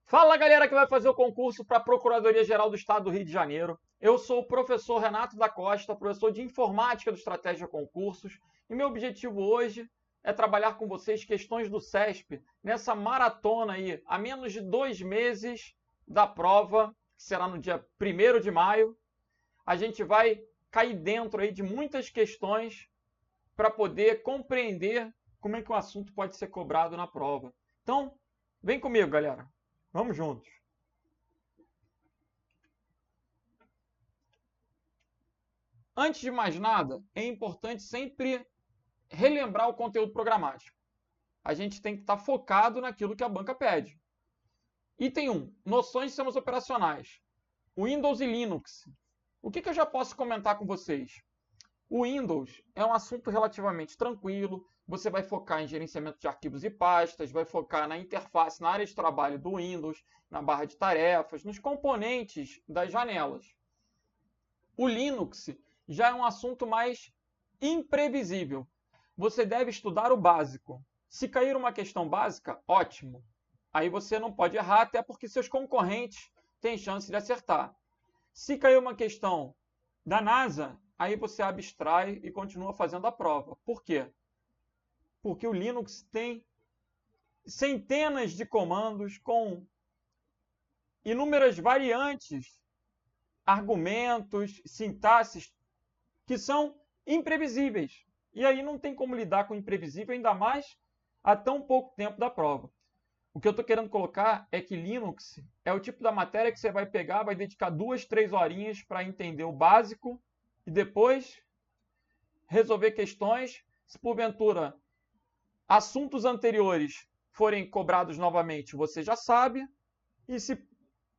Fala, galera que vai fazer o concurso para a Procuradoria-Geral do Estado do Rio de Janeiro. Eu sou o professor Renato da Costa, professor de Informática do Estratégia Concursos, e meu objetivo hoje é trabalhar com vocês questões do CESP nessa maratona aí, a menos de 2 meses da prova, que será no dia 1º de maio. A gente vai cair dentro aí de muitas questões para poder compreender como é que o assunto pode ser cobrado na prova. Então, vem comigo, galera. Vamos juntos. Antes de mais nada, é importante sempre relembrar o conteúdo programático. A gente tem que estar focado naquilo que a banca pede. Item 1. Noções de sistemas operacionais. Windows e Linux. O que eu já posso comentar com vocês? O Windows é um assunto relativamente tranquilo. Você vai focar em gerenciamento de arquivos e pastas, vai focar na interface, na área de trabalho do Windows, na barra de tarefas, nos componentes das janelas. O Linux já é um assunto mais imprevisível. Você deve estudar o básico. Se cair uma questão básica, ótimo. Aí você não pode errar, até porque seus concorrentes têm chance de acertar. Se cair uma questão da NASA, aí você abstrai e continua fazendo a prova. Por quê? Porque o Linux tem centenas de comandos com inúmeras variantes, argumentos, sintaxes que são imprevisíveis. E aí não tem como lidar com o imprevisível, ainda mais há tão pouco tempo da prova. O que eu estou querendo colocar é que Linux é o tipo da matéria que você vai pegar, vai dedicar 2, 3 horinhas para entender o básico e depois resolver questões. Se porventura assuntos anteriores forem cobrados novamente, você já sabe. E se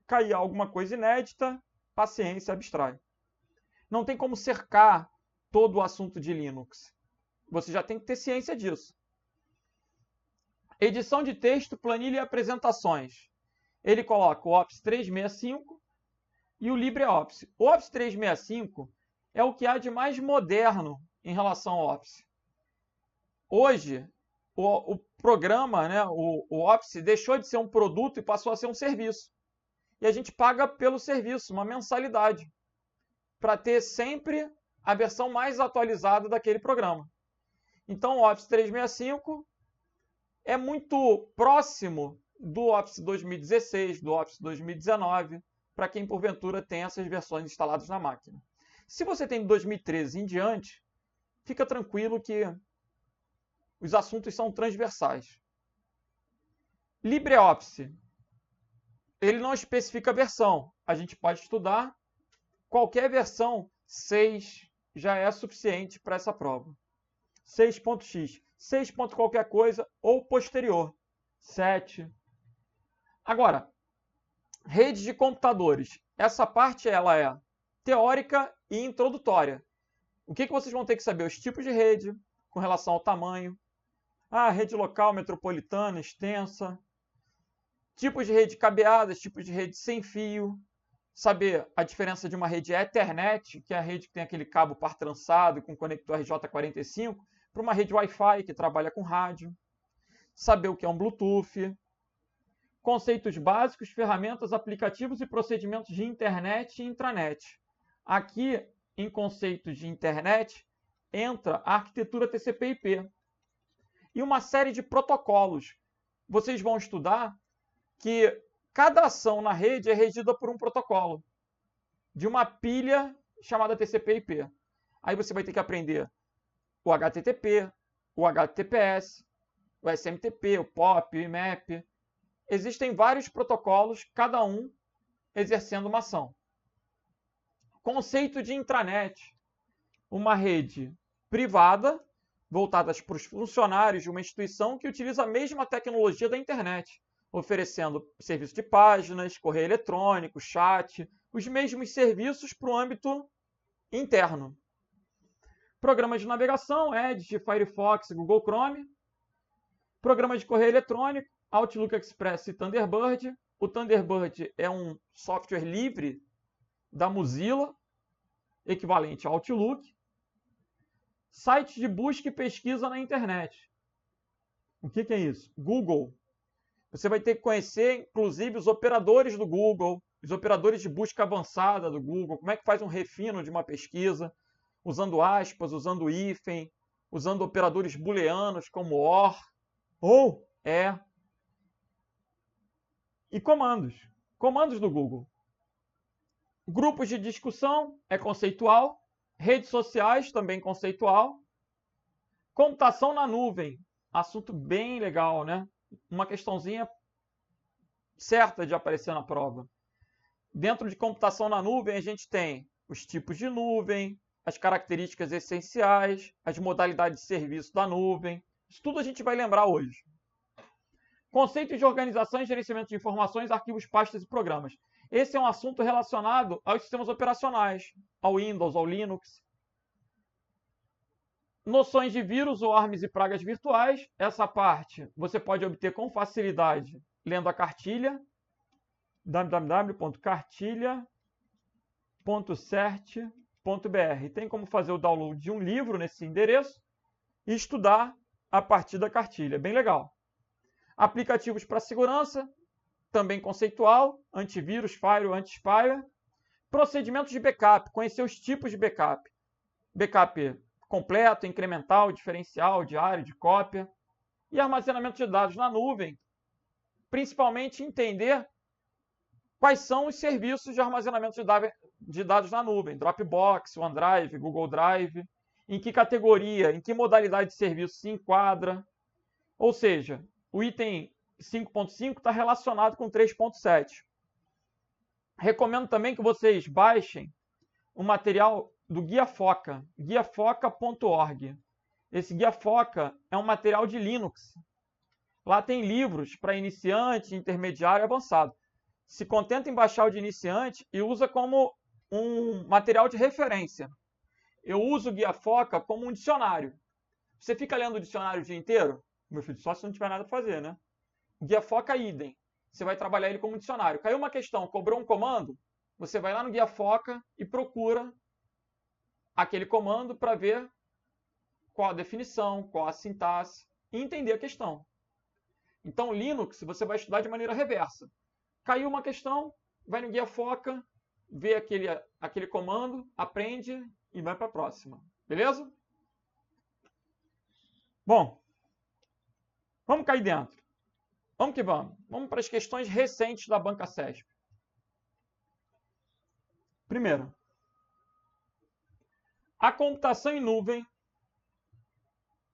cair alguma coisa inédita, paciência, abstrai. Não tem como cercar todo o assunto de Linux. Você já tem que ter ciência disso. Edição de texto, planilha e apresentações. Ele coloca o Office 365 e o LibreOffice. O Office 365 é o que há de mais moderno em relação ao Office. Hoje, o programa, né, o Office, deixou de ser um produto e passou a ser um serviço. E a gente paga pelo serviço, uma mensalidade, para ter sempre a versão mais atualizada daquele programa. Então, o Office 365 é muito próximo do Office 2016, do Office 2019, para quem porventura tem essas versões instaladas na máquina. Se você tem de 2013 em diante, fica tranquilo que os assuntos são transversais. LibreOffice, ele não especifica a versão. A gente pode estudar qualquer versão, 6 já é suficiente para essa prova. 6.x, 6. Qualquer coisa ou posterior, 7. Agora, rede de computadores. Essa parte ela é teórica e introdutória. O que vocês vão ter que saber? Os tipos de rede com relação ao tamanho. Rede local, metropolitana, extensa. Tipos de rede cabeadas, tipos de rede sem fio. Saber a diferença de uma rede Ethernet, que é a rede que tem aquele cabo par trançado com conector RJ45, para uma rede Wi-Fi que trabalha com rádio. Saber o que é um Bluetooth. Conceitos básicos, ferramentas, aplicativos e procedimentos de internet e intranet. Aqui, em conceitos de internet, entra a arquitetura TCP/IP. E uma série de protocolos. Vocês vão estudar que cada ação na rede é regida por um protocolo de uma pilha chamada TCP/IP. Aí você vai ter que aprender o HTTP, o HTTPS, o SMTP, o POP, o IMAP. Existem vários protocolos, cada um exercendo uma ação. Conceito de intranet. Uma rede privada, voltada para os funcionários de uma instituição que utiliza a mesma tecnologia da internet, oferecendo serviço de páginas, correio eletrônico, chat, os mesmos serviços para o âmbito interno. Programas de navegação, Edge, Firefox, Google Chrome. Programas de correio eletrônico, Outlook Express e Thunderbird. O Thunderbird é um software livre da Mozilla, equivalente ao Outlook. Sites de busca e pesquisa na internet. O que é isso? Google. Você vai ter que conhecer, inclusive, os operadores do Google, os operadores de busca avançada do Google, como é que faz um refino de uma pesquisa, usando aspas, usando hífen, usando operadores booleanos como OR ou é. E comandos. Comandos do Google. Grupos de discussão é conceitual. Redes sociais também conceitual. Computação na nuvem. Assunto bem legal, né? Uma questãozinha certa de aparecer na prova. Dentro de computação na nuvem, a gente tem os tipos de nuvem, as características essenciais, as modalidades de serviço da nuvem. Isso tudo a gente vai lembrar hoje. Conceitos de organização e gerenciamento de informações, arquivos, pastas e programas. Esse é um assunto relacionado aos sistemas operacionais, ao Windows, ao Linux. Noções de vírus ou armas e pragas virtuais. Essa parte você pode obter com facilidade lendo a cartilha, www.cartilha.cert.br. Tem como fazer o download de um livro nesse endereço e estudar a partir da cartilha. Bem legal. Aplicativos para segurança, também conceitual, antivírus, firewall, anti-spyware. Procedimentos de backup, conhecer os tipos de backup. Backup completo, incremental, diferencial, diário, de cópia. E armazenamento de dados na nuvem, principalmente entender quais são os serviços de armazenamento de dados na nuvem. Dropbox, OneDrive, Google Drive. Em que categoria, em que modalidade de serviço se enquadra. Ou seja, o item 5.5 está relacionado com 3.7. Recomendo também que vocês baixem o material do Guia Foca, guiafoca.org. Esse Guia Foca é um material de Linux. Lá tem livros para iniciante, intermediário e avançado. Se contenta em baixar o de iniciante e usa como um material de referência. Eu uso o Guia Foca como um dicionário. Você fica lendo o dicionário o dia inteiro? Meu filho, só se não tiver nada para fazer, né? O Guia Foca idem. Você vai trabalhar ele como dicionário. Caiu uma questão, cobrou um comando, você vai lá no Guia Foca e procura aquele comando para ver qual a definição, qual a sintaxe e entender a questão. Então, Linux você vai estudar de maneira reversa. Caiu uma questão, vai no Guia Foca, vê aquele comando, aprende e vai para a próxima. Beleza? Bom, vamos cair dentro. Vamos que vamos. Vamos para as questões recentes da Banca CESP. Primeiro, a computação em nuvem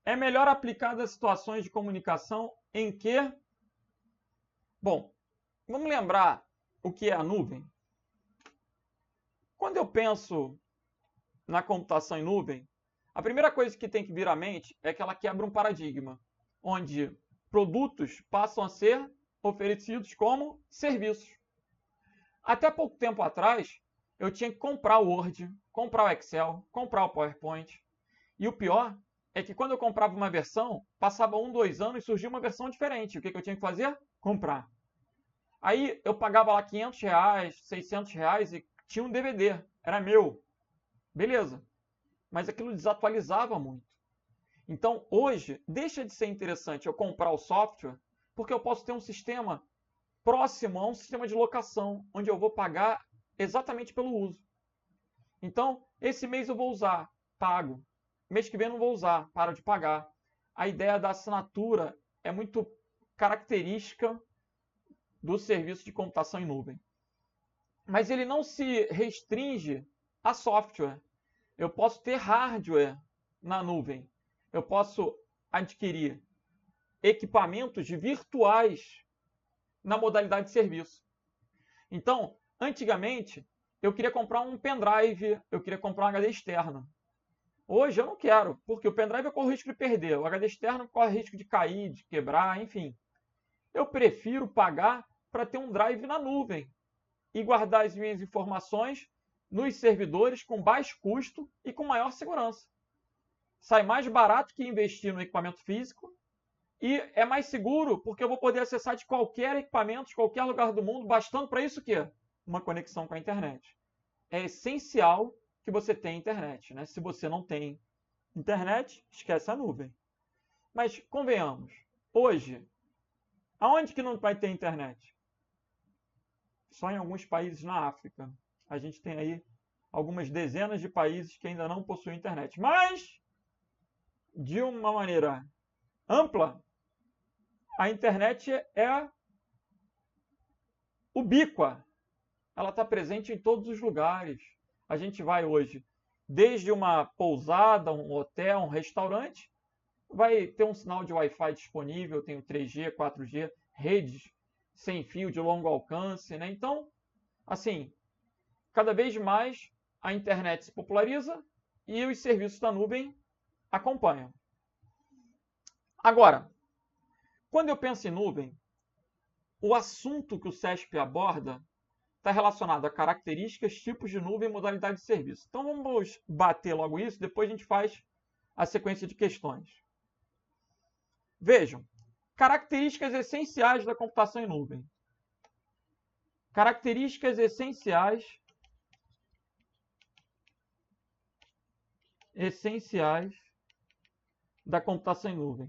é melhor aplicada a situações de comunicação em que... Bom, vamos lembrar o que é a nuvem? Quando eu penso na computação em nuvem, a primeira coisa que tem que vir à mente é que ela quebra um paradigma, onde produtos passam a ser oferecidos como serviços. Até pouco tempo atrás, eu tinha que comprar o Word, comprar o Excel, comprar o PowerPoint. E o pior é que quando eu comprava uma versão, passava 1, 2 anos e surgia uma versão diferente. O que eu tinha que fazer? Comprar. Aí eu pagava lá R$500, R$600 e tinha um DVD. Era meu. Beleza. Mas aquilo desatualizava muito. Então, hoje, deixa de ser interessante eu comprar o software, porque eu posso ter um sistema próximo a um sistema de locação, onde eu vou pagar exatamente pelo uso. Então, esse mês eu vou usar, pago. Mês que vem eu não vou usar, paro de pagar. A ideia da assinatura é muito característica do serviço de computação em nuvem. Mas ele não se restringe a software. Eu posso ter hardware na nuvem. Eu posso adquirir equipamentos virtuais na modalidade de serviço. Então, antigamente, eu queria comprar um pendrive, eu queria comprar um HD externo. Hoje eu não quero, porque o pendrive eu corro risco de perder, o HD externo corre risco de cair, de quebrar, enfim. Eu prefiro pagar para ter um drive na nuvem e guardar as minhas informações nos servidores com baixo custo e com maior segurança. Sai mais barato que investir no equipamento físico e é mais seguro porque eu vou poder acessar de qualquer equipamento, de qualquer lugar do mundo, bastando para isso o quê? Uma conexão com a internet. É essencial que você tenha internet, né? Se você não tem internet, esquece a nuvem. Mas convenhamos, hoje Aonde que não vai ter internet? Só em alguns países na África. A gente tem aí algumas dezenas de países que ainda não possuem internet. Mas, de uma maneira ampla, a internet é ubíqua. Ela está presente em todos os lugares. A gente vai hoje, desde uma pousada, um hotel, um restaurante, vai ter um sinal de Wi-Fi disponível, tem o 3G, 4G, redes sem fio de longo alcance, né? Então, assim, cada vez mais a internet se populariza e os serviços da nuvem acompanham. Agora, quando eu penso em nuvem, o assunto que o CESP aborda está relacionado a características, tipos de nuvem e modalidade de serviço. Então vamos bater logo isso, depois a gente faz a sequência de questões. Vejam, características essenciais da computação em nuvem. Características essenciais da computação em nuvem.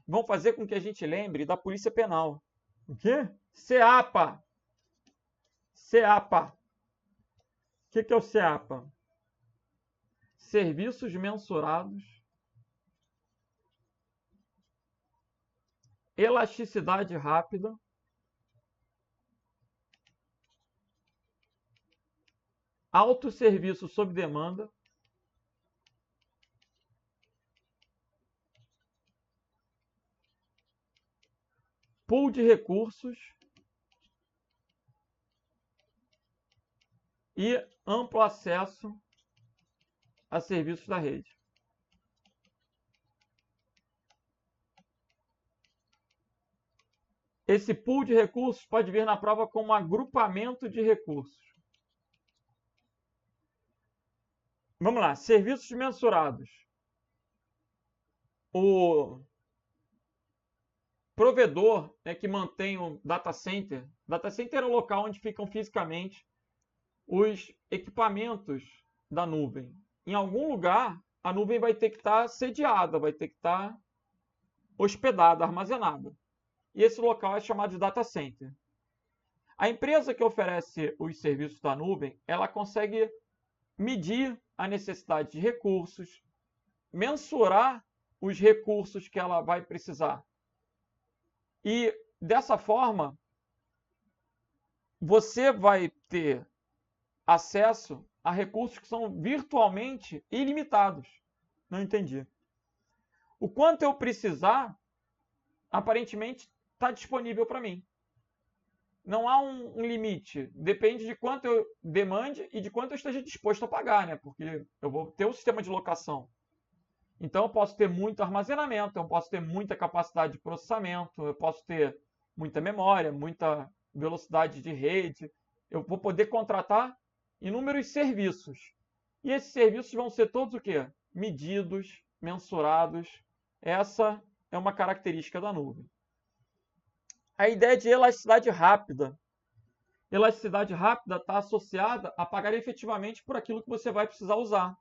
Vão fazer com que a gente lembre da Polícia Penal. O quê? CEAPA. CEAPA. O que é o CEAPA? Serviços mensurados, elasticidade rápida, autosserviço sob demanda, pool de recursos e amplo acesso a serviços da rede. Esse pool de recursos pode vir na prova como agrupamento de recursos. Vamos lá, serviços mensurados. O provedor é que mantém o data center. Data center é o local onde ficam fisicamente os equipamentos da nuvem. Em algum lugar, a nuvem vai ter que estar sediada, vai ter que estar hospedada, armazenada. E esse local é chamado de data center. A empresa que oferece os serviços da nuvem, ela consegue medir a necessidade de recursos, mensurar os recursos que ela vai precisar. E dessa forma, você vai ter acesso a recursos que são virtualmente ilimitados. Não entendi. O quanto eu precisar, aparentemente, está disponível para mim. Não há um limite. Depende de quanto eu demande e de quanto eu esteja disposto a pagar, né? Porque eu vou ter um sistema de locação. Então eu posso ter muito armazenamento, eu posso ter muita capacidade de processamento, eu posso ter muita memória, muita velocidade de rede. Eu vou poder contratar inúmeros serviços. E esses serviços vão ser todos o quê? Medidos, mensurados. Essa é uma característica da nuvem. A ideia de elasticidade rápida. Elasticidade rápida está associada a pagar efetivamente por aquilo que você vai precisar usar.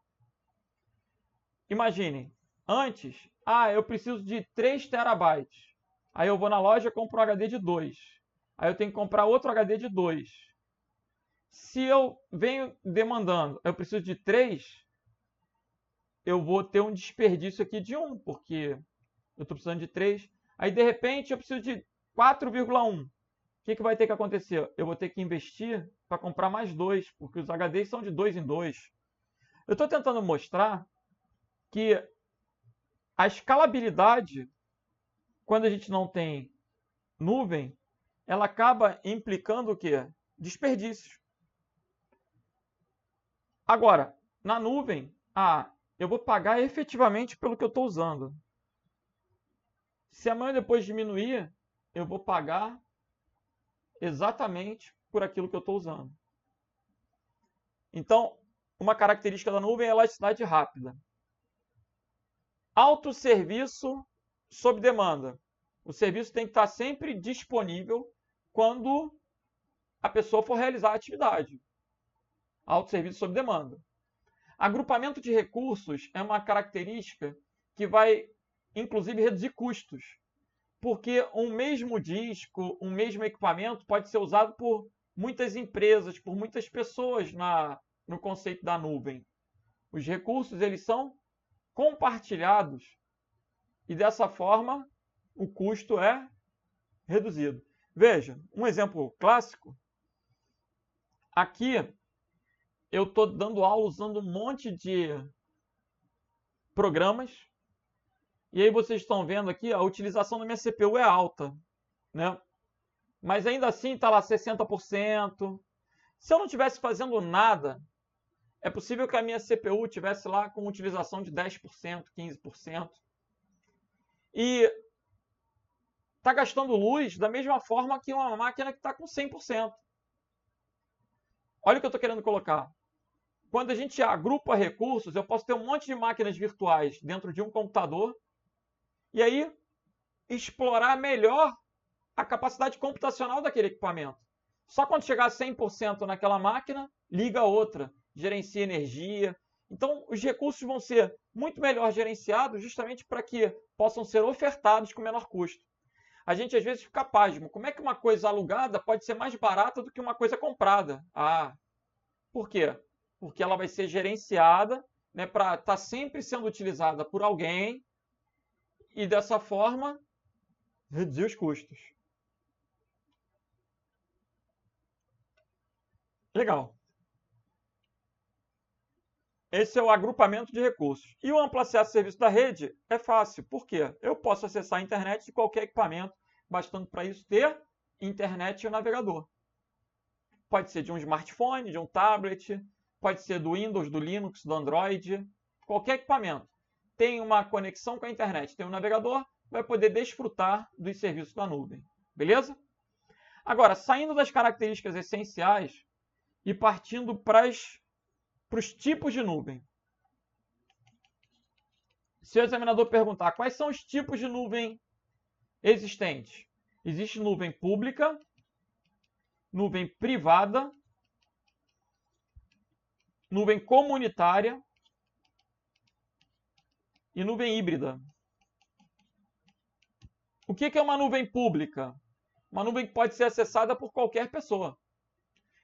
Imaginem, antes, eu preciso de 3 terabytes. Aí eu vou na loja e compro um HD de 2. Aí eu tenho que comprar outro HD de 2. Se eu venho demandando, eu preciso de 3, eu vou ter um desperdício aqui de 1, porque eu estou precisando de 3. Aí, de repente, eu preciso de 4,1. O que vai ter que acontecer? Eu vou ter que investir para comprar mais 2, porque os HDs são de 2 em 2. Eu estou tentando mostrar que a escalabilidade, quando a gente não tem nuvem, ela acaba implicando o quê? Desperdícios. Agora, na nuvem, eu vou pagar efetivamente pelo que eu estou usando. Se amanhã depois diminuir, eu vou pagar exatamente por aquilo que eu estou usando. Então, uma característica da nuvem é a elasticidade rápida. Autosserviço sob demanda. O serviço tem que estar sempre disponível quando a pessoa for realizar a atividade. Autosserviço sob demanda. Agrupamento de recursos é uma característica que vai, inclusive, reduzir custos. porque um mesmo disco, um mesmo equipamento pode ser usado por muitas empresas, por muitas pessoas no conceito da nuvem. Os recursos eles são compartilhados e dessa forma o custo é reduzido. Veja, um exemplo clássico. Aqui eu estou dando aula usando um monte de programas. E aí vocês estão vendo aqui, a utilização da minha CPU é alta, né? Mas ainda assim está lá 60%. Se eu não estivesse fazendo nada, é possível que a minha CPU estivesse lá com utilização de 10%, 15%. E está gastando luz da mesma forma que uma máquina que está com 100%. Olha o que eu estou querendo colocar. Quando a gente agrupa recursos, eu posso ter um monte de máquinas virtuais dentro de um computador e aí explorar melhor a capacidade computacional daquele equipamento. Só quando chegar a 100% naquela máquina, liga a outra, gerencia energia. Então, os recursos vão ser muito melhor gerenciados justamente para que possam ser ofertados com menor custo. A gente às vezes fica pasmo. Como é que uma coisa alugada pode ser mais barata do que uma coisa comprada? Por quê? Porque ela vai ser gerenciada, né, para estar sempre sendo utilizada por alguém e dessa forma reduzir os custos. Legal. Esse é o agrupamento de recursos. E o amplo acesso ao serviço da rede é fácil. Por quê? Eu posso acessar a internet de qualquer equipamento, bastando para isso ter internet e o navegador. Pode ser de um smartphone, de um tablet, pode ser do Windows, do Linux, do Android, qualquer equipamento. Tem uma conexão com a internet, tem um navegador, vai poder desfrutar dos serviços da nuvem. Beleza? Agora, saindo das características essenciais e partindo para os tipos de nuvem. Se o examinador perguntar quais são os tipos de nuvem existentes, existe nuvem pública, nuvem privada, nuvem comunitária e nuvem híbrida. O que é uma nuvem pública? Uma nuvem que pode ser acessada por qualquer pessoa.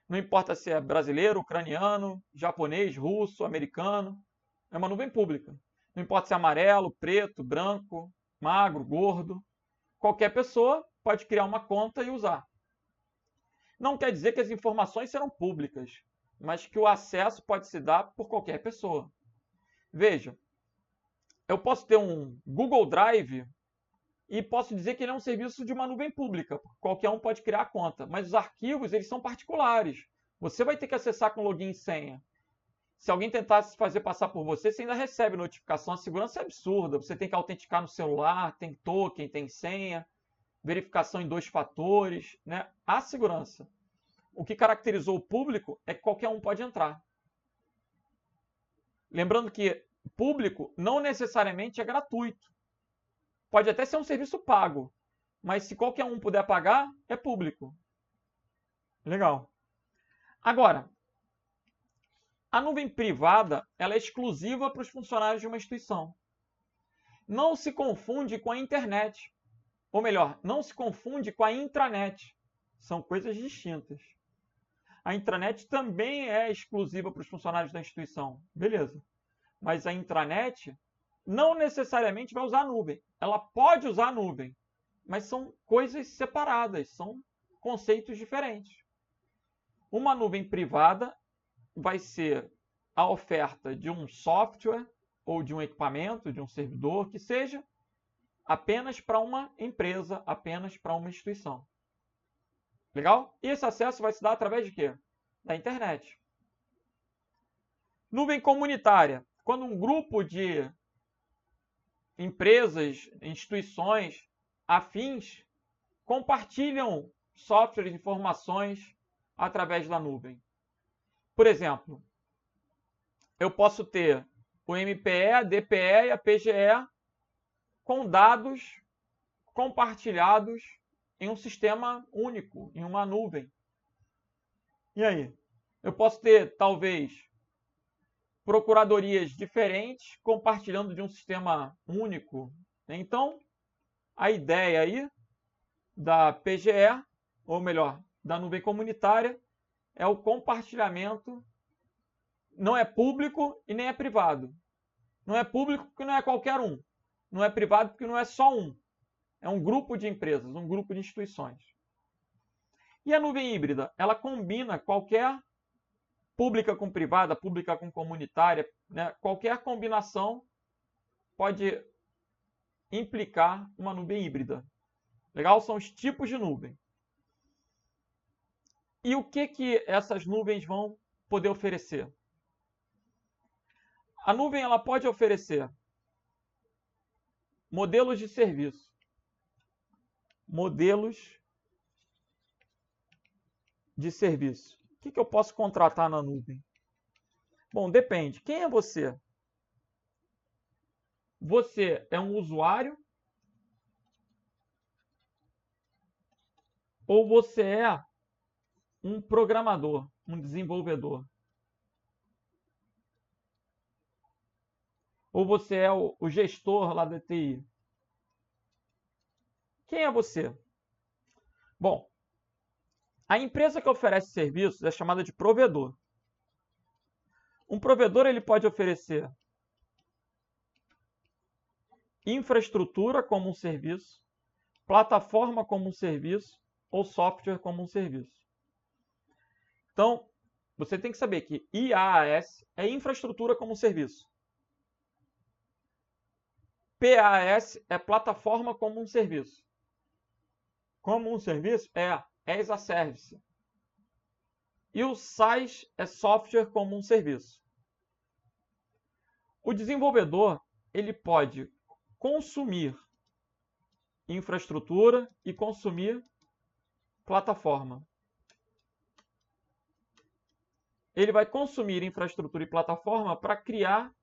Não importa se é brasileiro, ucraniano, japonês, russo, americano. É uma nuvem pública. Não importa se é amarelo, preto, branco, magro, gordo. Qualquer pessoa pode criar uma conta e usar. Não quer dizer que as informações serão públicas, mas que o acesso pode se dar por qualquer pessoa. Veja, eu posso ter um Google Drive e posso dizer que ele é um serviço de uma nuvem pública. Qualquer um pode criar a conta, mas os arquivos eles são particulares. Você vai ter que acessar com login e senha. Se alguém tentar se fazer passar por você, você ainda recebe notificação. A segurança é absurda. Você tem que autenticar no celular, tem token, tem senha, verificação em 2 fatores, né? A segurança. O que caracterizou o público é que qualquer um pode entrar. Lembrando que público não necessariamente é gratuito. Pode até ser um serviço pago, mas se qualquer um puder pagar, é público. Legal. Agora, a nuvem privada ela é exclusiva para os funcionários de uma instituição. Não se confunde com a internet. Ou melhor, não se confunde com a intranet. São coisas distintas. A intranet também é exclusiva para os funcionários da instituição. Beleza. Mas a intranet não necessariamente vai usar a nuvem. Ela pode usar a nuvem, mas são coisas separadas, são conceitos diferentes. Uma nuvem privada vai ser a oferta de um software ou de um equipamento, de um servidor, que seja apenas para uma empresa, apenas para uma instituição. Legal? E esse acesso vai se dar através de quê? Da internet. Nuvem comunitária. Quando um grupo de empresas, instituições afins compartilham softwares e informações através da nuvem. Por exemplo, eu posso ter o MPE, a DPE e a PGE com dados compartilhados em um sistema único, em uma nuvem. E aí? Eu posso ter, talvez, procuradorias diferentes compartilhando de um sistema único. Então, A ideia aí da PGE, ou melhor, da nuvem comunitária, é o compartilhamento, não é público e nem é privado. Não é público porque não é qualquer um. Não é privado porque não é só um. É um grupo de empresas, um grupo de instituições. E a nuvem híbrida? Ela combina qualquer pública com privada, pública com comunitária, né? Qualquer combinação pode implicar uma nuvem híbrida. Legal? São os tipos de nuvem. E o que essas nuvens vão poder oferecer? A nuvem ela pode oferecer modelos de serviço. Modelos de serviço. O que eu posso contratar na nuvem? Bom, depende. Quem é você? Você é um usuário? Ou você é um programador, um desenvolvedor? Ou você é o gestor lá da TI? Quem é você? Bom, a empresa que oferece serviços é chamada de provedor. Um provedor ele pode oferecer infraestrutura como um serviço, plataforma como um serviço ou software como um serviço. Então, você tem que saber que IaaS é infraestrutura como um serviço. PaaS é plataforma como um serviço. Como um serviço é as a service. E o SaaS é software como um serviço. O desenvolvedor ele pode consumir infraestrutura e consumir plataforma. Ele vai consumir infraestrutura e plataforma para criar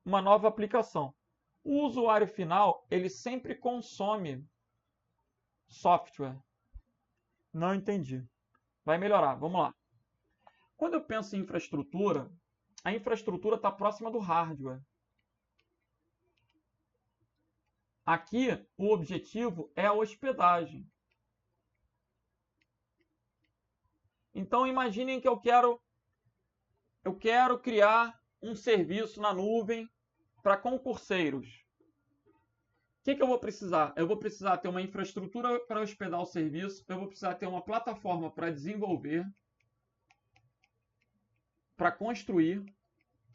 uma nova aplicação. O usuário final, ele sempre consome software. Não entendi. Vai melhorar, vamos lá. Quando eu penso em infraestrutura, a infraestrutura está próxima do hardware. Aqui, o objetivo é a hospedagem. Então, imaginem que eu quero criar um serviço na nuvem para concurseiros. O que eu vou precisar? Eu vou precisar ter uma infraestrutura para hospedar o serviço, eu vou precisar ter uma plataforma para desenvolver, para construir.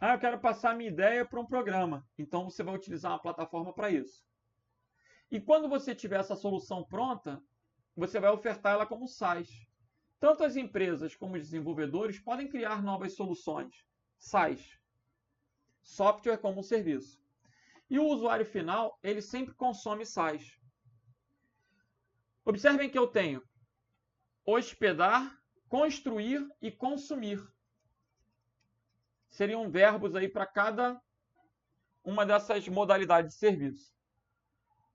Eu quero passar minha ideia para um programa. Então, você vai utilizar uma plataforma para isso. E quando você tiver essa solução pronta, você vai ofertar ela como SaaS. Tanto as empresas como os desenvolvedores podem criar novas soluções. SaaS. Software como um serviço. E o usuário final, ele sempre consome SaaS. Observem que eu tenho hospedar, construir e consumir. Seriam verbos aí para cada uma dessas modalidades de serviço.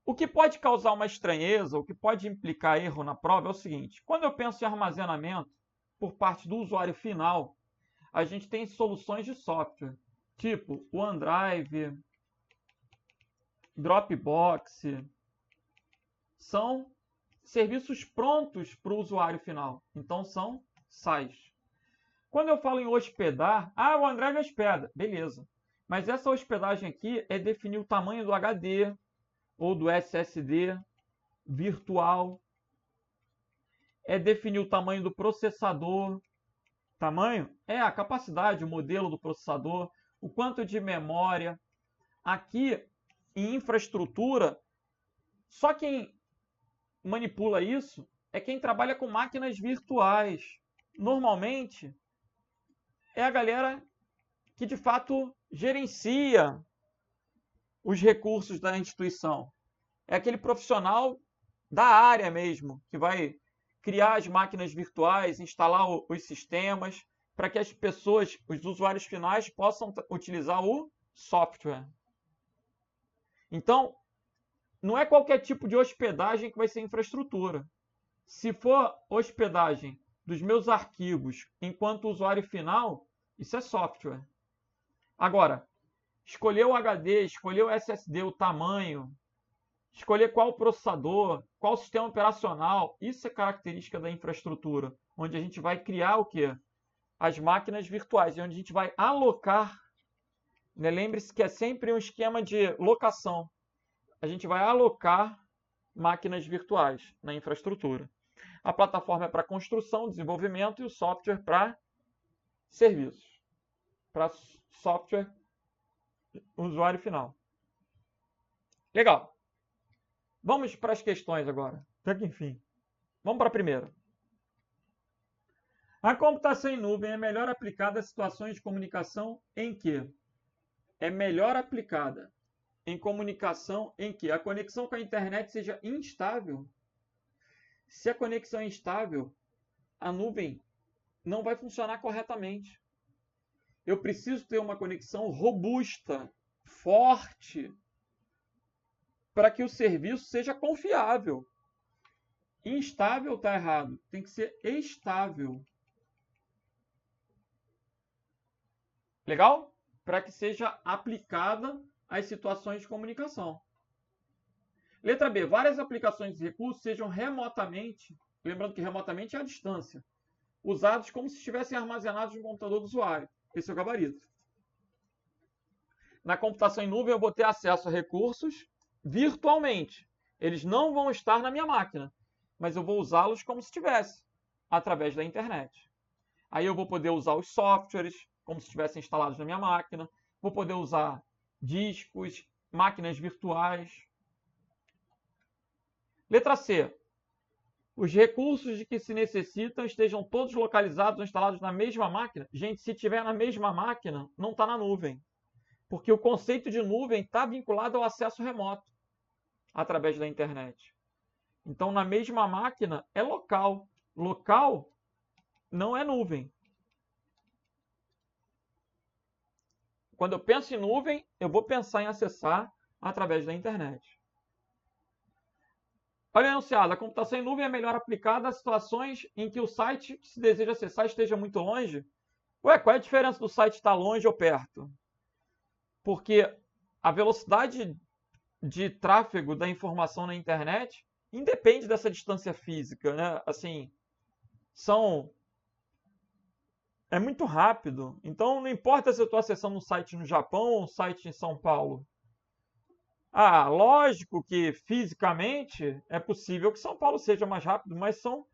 O que pode causar uma estranheza, o que pode implicar erro na prova é o seguinte. Quando eu penso em armazenamento por parte do usuário final, a gente tem soluções de software, tipo o OneDrive, Dropbox. São serviços prontos para o usuário final. Então, são SaaS. Quando eu falo em hospedar, o OneDrive hospeda. Beleza. Mas essa hospedagem aqui é definir o tamanho do HD ou do SSD virtual. É definir o tamanho do processador. Tamanho é a capacidade, o modelo do processador, o quanto de memória. Aqui, em infraestrutura, só quem manipula isso é quem trabalha com máquinas virtuais. Normalmente, é a galera que de fato gerencia os recursos da instituição. É aquele profissional da área mesmo, que vai criar as máquinas virtuais, instalar os sistemas, para que as pessoas, os usuários finais, possam utilizar o software. Então, não é qualquer tipo de hospedagem que vai ser infraestrutura. Se for hospedagem dos meus arquivos enquanto usuário final, isso é software. Agora, escolher o HD, escolher o SSD, o tamanho, escolher qual processador, qual sistema operacional. Isso é característica da infraestrutura, onde a gente vai criar o quê? As máquinas virtuais, onde a gente vai alocar. Né? Lembre-se que é sempre um esquema de locação. A gente vai alocar máquinas virtuais na infraestrutura. A plataforma é para construção, desenvolvimento e o software para serviços, para software usuário final. Legal. Vamos para as questões agora. Até que enfim. Vamos para a primeira. A computação em nuvem é melhor aplicada a situações de comunicação em que? É melhor aplicada em comunicação em que a conexão com a internet seja instável. Se a conexão é instável, a nuvem não vai funcionar corretamente. Eu preciso ter uma conexão robusta, forte, para que o serviço seja confiável. Instável está errado, tem que ser estável. Legal? Para que seja aplicada às situações de comunicação. Letra B. Várias aplicações de recursos sejam remotamente, lembrando que remotamente é a distância, usados como se estivessem armazenados no computador do usuário. Esse é o gabarito. Na computação em nuvem, eu vou ter acesso a recursos virtualmente. Eles não vão estar na minha máquina, mas eu vou usá-los como se estivesse, através da internet. Aí eu vou poder usar os softwares como se estivessem instalados na minha máquina, vou poder usar discos, máquinas virtuais. Letra C. Os recursos de que se necessitam estejam todos localizados ou instalados na mesma máquina. Gente, se tiver na mesma máquina, não está na nuvem. Porque o conceito de nuvem está vinculado ao acesso remoto, através da internet. Então, na mesma máquina é local. Local não é nuvem. Quando eu penso em nuvem, eu vou pensar em acessar através da internet. Olha o enunciado. A computação em nuvem é melhor aplicada a situações em que o site que se deseja acessar esteja muito longe. Ué, qual é a diferença do site estar longe ou perto? Porque a velocidade de tráfego da informação na internet independe dessa distância física, né? Assim, é muito rápido. Então, não importa se eu estou acessando um site no Japão ou um site em São Paulo. Ah, lógico que fisicamente é possível que São Paulo seja mais rápido, mas são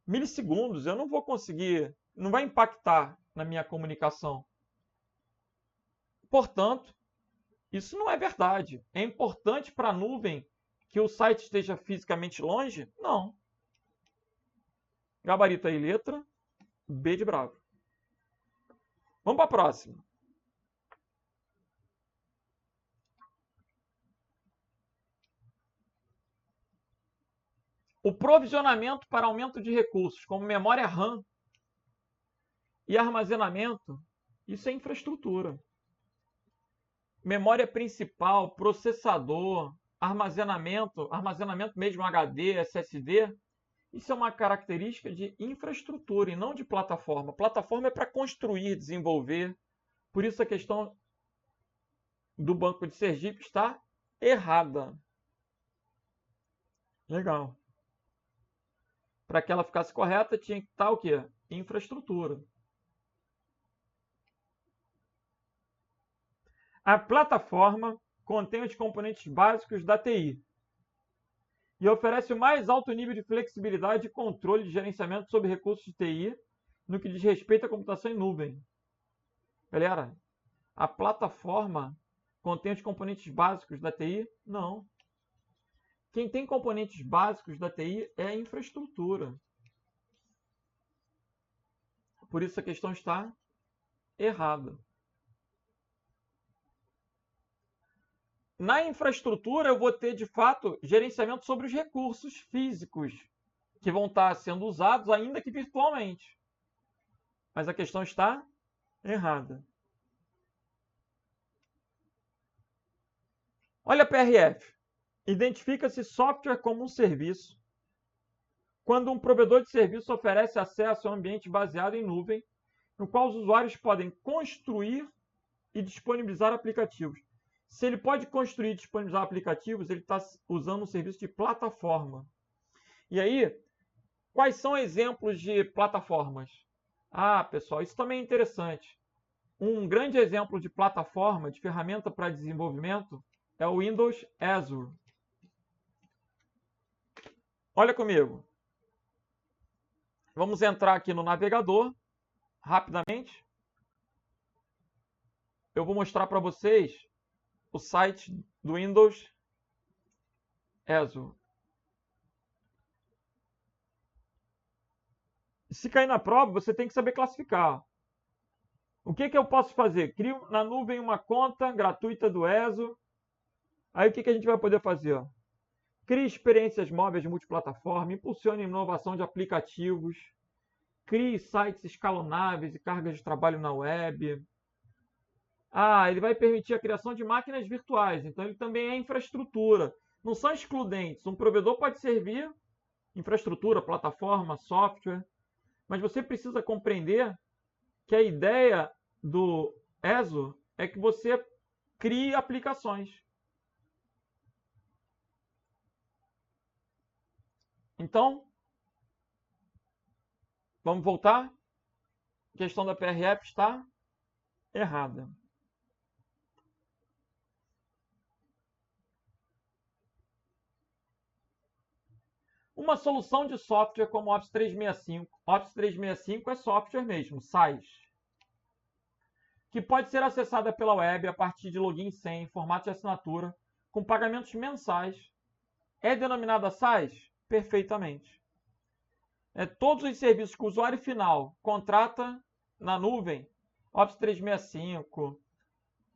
milissegundos. Eu não vou conseguir, não vai impactar na minha comunicação. Portanto, isso não é verdade. É importante para a nuvem que o site esteja fisicamente longe? Não. Gabarito aí, letra B de bravo. Vamos para a próxima. O provisionamento para aumento de recursos, como memória RAM e armazenamento, isso é infraestrutura. Memória principal, processador, armazenamento mesmo HD, SSD, isso é uma característica de infraestrutura e não de plataforma. Plataforma é para construir, desenvolver. Por isso a questão do Banco de Sergipe está errada. Legal. Para que ela ficasse correta, tinha que estar o quê? Infraestrutura. A plataforma contém os componentes básicos da TI e oferece o mais alto nível de flexibilidade e controle de gerenciamento sobre recursos de TI no que diz respeito à computação em nuvem. Galera, a plataforma contém os componentes básicos da TI? Não. Quem tem componentes básicos da TI é a infraestrutura. Por isso a questão está errada. Na infraestrutura, eu vou ter, de fato, gerenciamento sobre os recursos físicos que vão estar sendo usados, ainda que virtualmente. Mas a questão está errada. Olha a PRF. Identifica-se software como um serviço quando um provedor de serviço oferece acesso a um ambiente baseado em nuvem, no qual os usuários podem construir e disponibilizar aplicativos. Se ele pode construir e disponibilizar aplicativos, ele está usando um serviço de plataforma. E aí, quais são exemplos de plataformas? Ah, pessoal, isso também é interessante. Um grande exemplo de plataforma, de ferramenta para desenvolvimento, é o Windows Azure. Olha comigo. Vamos entrar aqui no navegador, rapidamente. Eu vou mostrar para vocês o site do Windows Azure. Se cair na prova, você tem que saber classificar. O que eu posso fazer? Crio na nuvem uma conta gratuita do Azure. Aí o que a gente vai poder fazer? Crie experiências móveis multiplataforma, impulsione inovação de aplicativos, crie sites escalonáveis e cargas de trabalho na web. Ah, ele vai permitir a criação de máquinas virtuais, então ele também é infraestrutura. Não são excludentes. Um provedor pode servir infraestrutura, plataforma, software, mas você precisa compreender que a ideia do Azure é que você crie aplicações. Então, vamos voltar? A questão da PRF está errada. Uma solução de software como o Office 365. Office 365 é software mesmo, SaaS, que pode ser acessada pela web a partir de login sem formato de assinatura, com pagamentos mensais. É denominada SaaS? Perfeitamente. Todos os serviços que o usuário final contrata na nuvem, Office 365,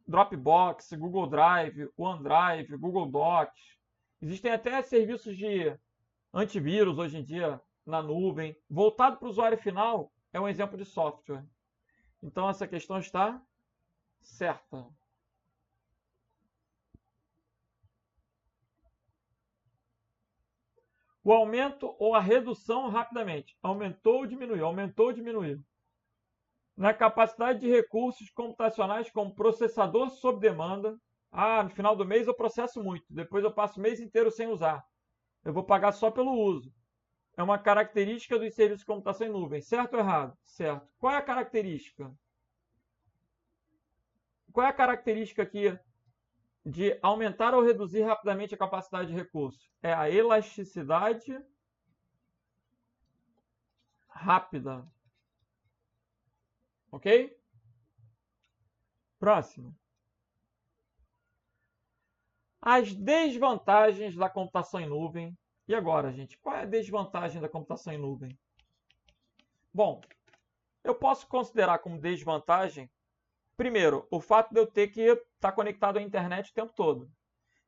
Dropbox, Google Drive, OneDrive, Google Docs. Existem até serviços de antivírus hoje em dia na nuvem. Voltado para o usuário final, é um exemplo de software. Então essa questão está certa. O aumento ou a redução rapidamente. Aumentou ou diminuiu? Aumentou ou diminuiu? Na capacidade de recursos computacionais como processador sob demanda. Ah, no final do mês eu processo muito. Depois eu passo o mês inteiro sem usar. Eu vou pagar só pelo uso. É uma característica dos serviços de computação em nuvem. Certo ou errado? Certo. Qual é a característica? Qual é a característica aqui de aumentar ou reduzir rapidamente a capacidade de recurso? É a elasticidade rápida. Ok? Próximo. As desvantagens da computação em nuvem. E agora, gente? Qual é a desvantagem da computação em nuvem? Bom, eu posso considerar como desvantagem, primeiro, o fato de eu ter que estar conectado à internet o tempo todo.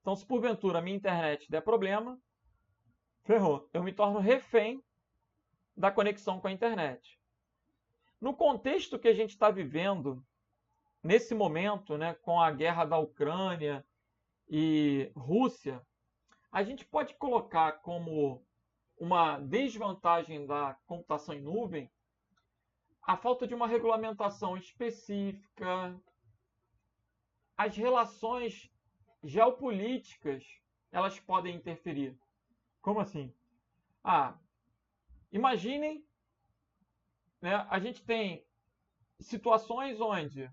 Então, se porventura a minha internet der problema, ferrou. Eu me torno refém da conexão com a internet. No contexto que a gente está vivendo, nesse momento, né, com a guerra da Ucrânia e Rússia, a gente pode colocar como uma desvantagem da computação em nuvem a falta de uma regulamentação específica, as relações geopolíticas, elas podem interferir. Como assim? Ah, imaginem, né, a gente tem situações onde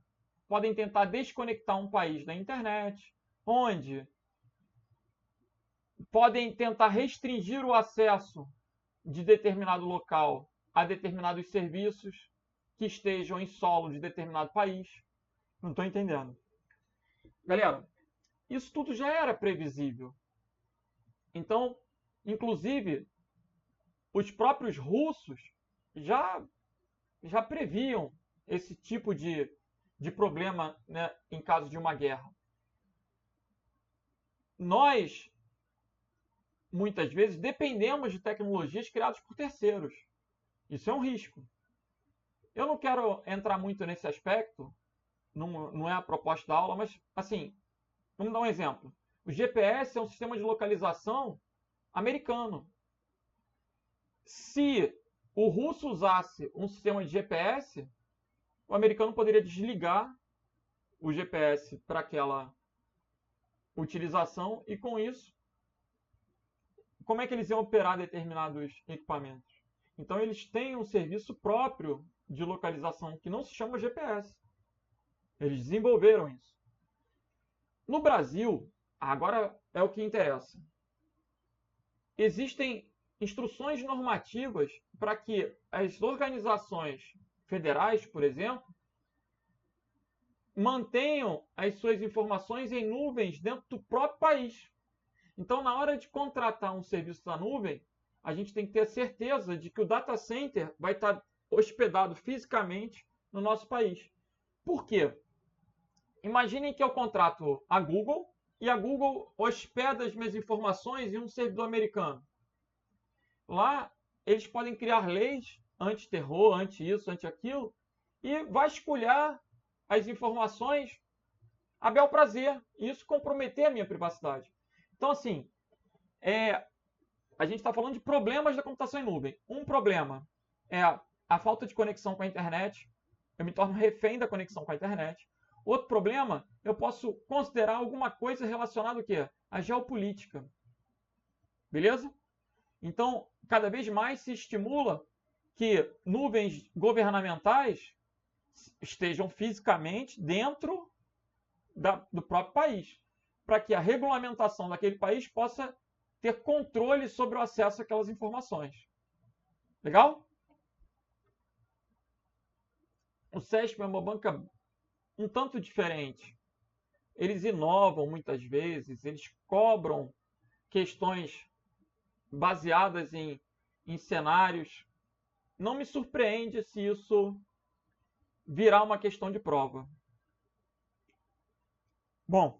podem tentar desconectar um país da internet, onde podem tentar restringir o acesso de determinado local a determinados serviços que estejam em solo de determinado país. Não estou entendendo. Galera, isso tudo já era previsível. Então, inclusive, os próprios russos já previam esse tipo de problema, né, em caso de uma guerra. Nós, muitas vezes, dependemos de tecnologias criadas por terceiros. Isso é um risco. Eu não quero entrar muito nesse aspecto, não é a proposta da aula, mas, assim, vamos dar um exemplo. O GPS é um sistema de localização americano. Se o russo usasse um sistema de GPS, o americano poderia desligar o GPS para aquela utilização e, com isso, como é que eles iam operar determinados equipamentos. Então, eles têm um serviço próprio de localização que não se chama GPS. Eles desenvolveram isso. No Brasil, agora é o que interessa. Existem instruções normativas para que as organizações federais, por exemplo, mantenham as suas informações em nuvens dentro do próprio país. Então, na hora de contratar um serviço da nuvem, a gente tem que ter a certeza de que o data center vai estar hospedado fisicamente no nosso país. Por quê? Imaginem que eu contrato a Google e a Google hospeda as minhas informações em um servidor americano. Lá, eles podem criar leis anti-terror, anti-isso, anti-aquilo, e vasculhar as informações a bel prazer. E isso comprometer a minha privacidade. Então, assim, a gente está falando de problemas da computação em nuvem. Um problema é a falta de conexão com a internet. Eu me torno refém da conexão com a internet. Outro problema, eu posso considerar alguma coisa relacionada ao quê? À geopolítica. Beleza? Então, cada vez mais se estimula que nuvens governamentais estejam fisicamente dentro do próprio país, para que a regulamentação daquele país possa ter controle sobre o acesso àquelas informações. Legal? O CESP é uma banca um tanto diferente. Eles inovam muitas vezes, eles cobram questões baseadas em cenários. Não me surpreende se isso virar uma questão de prova. Bom,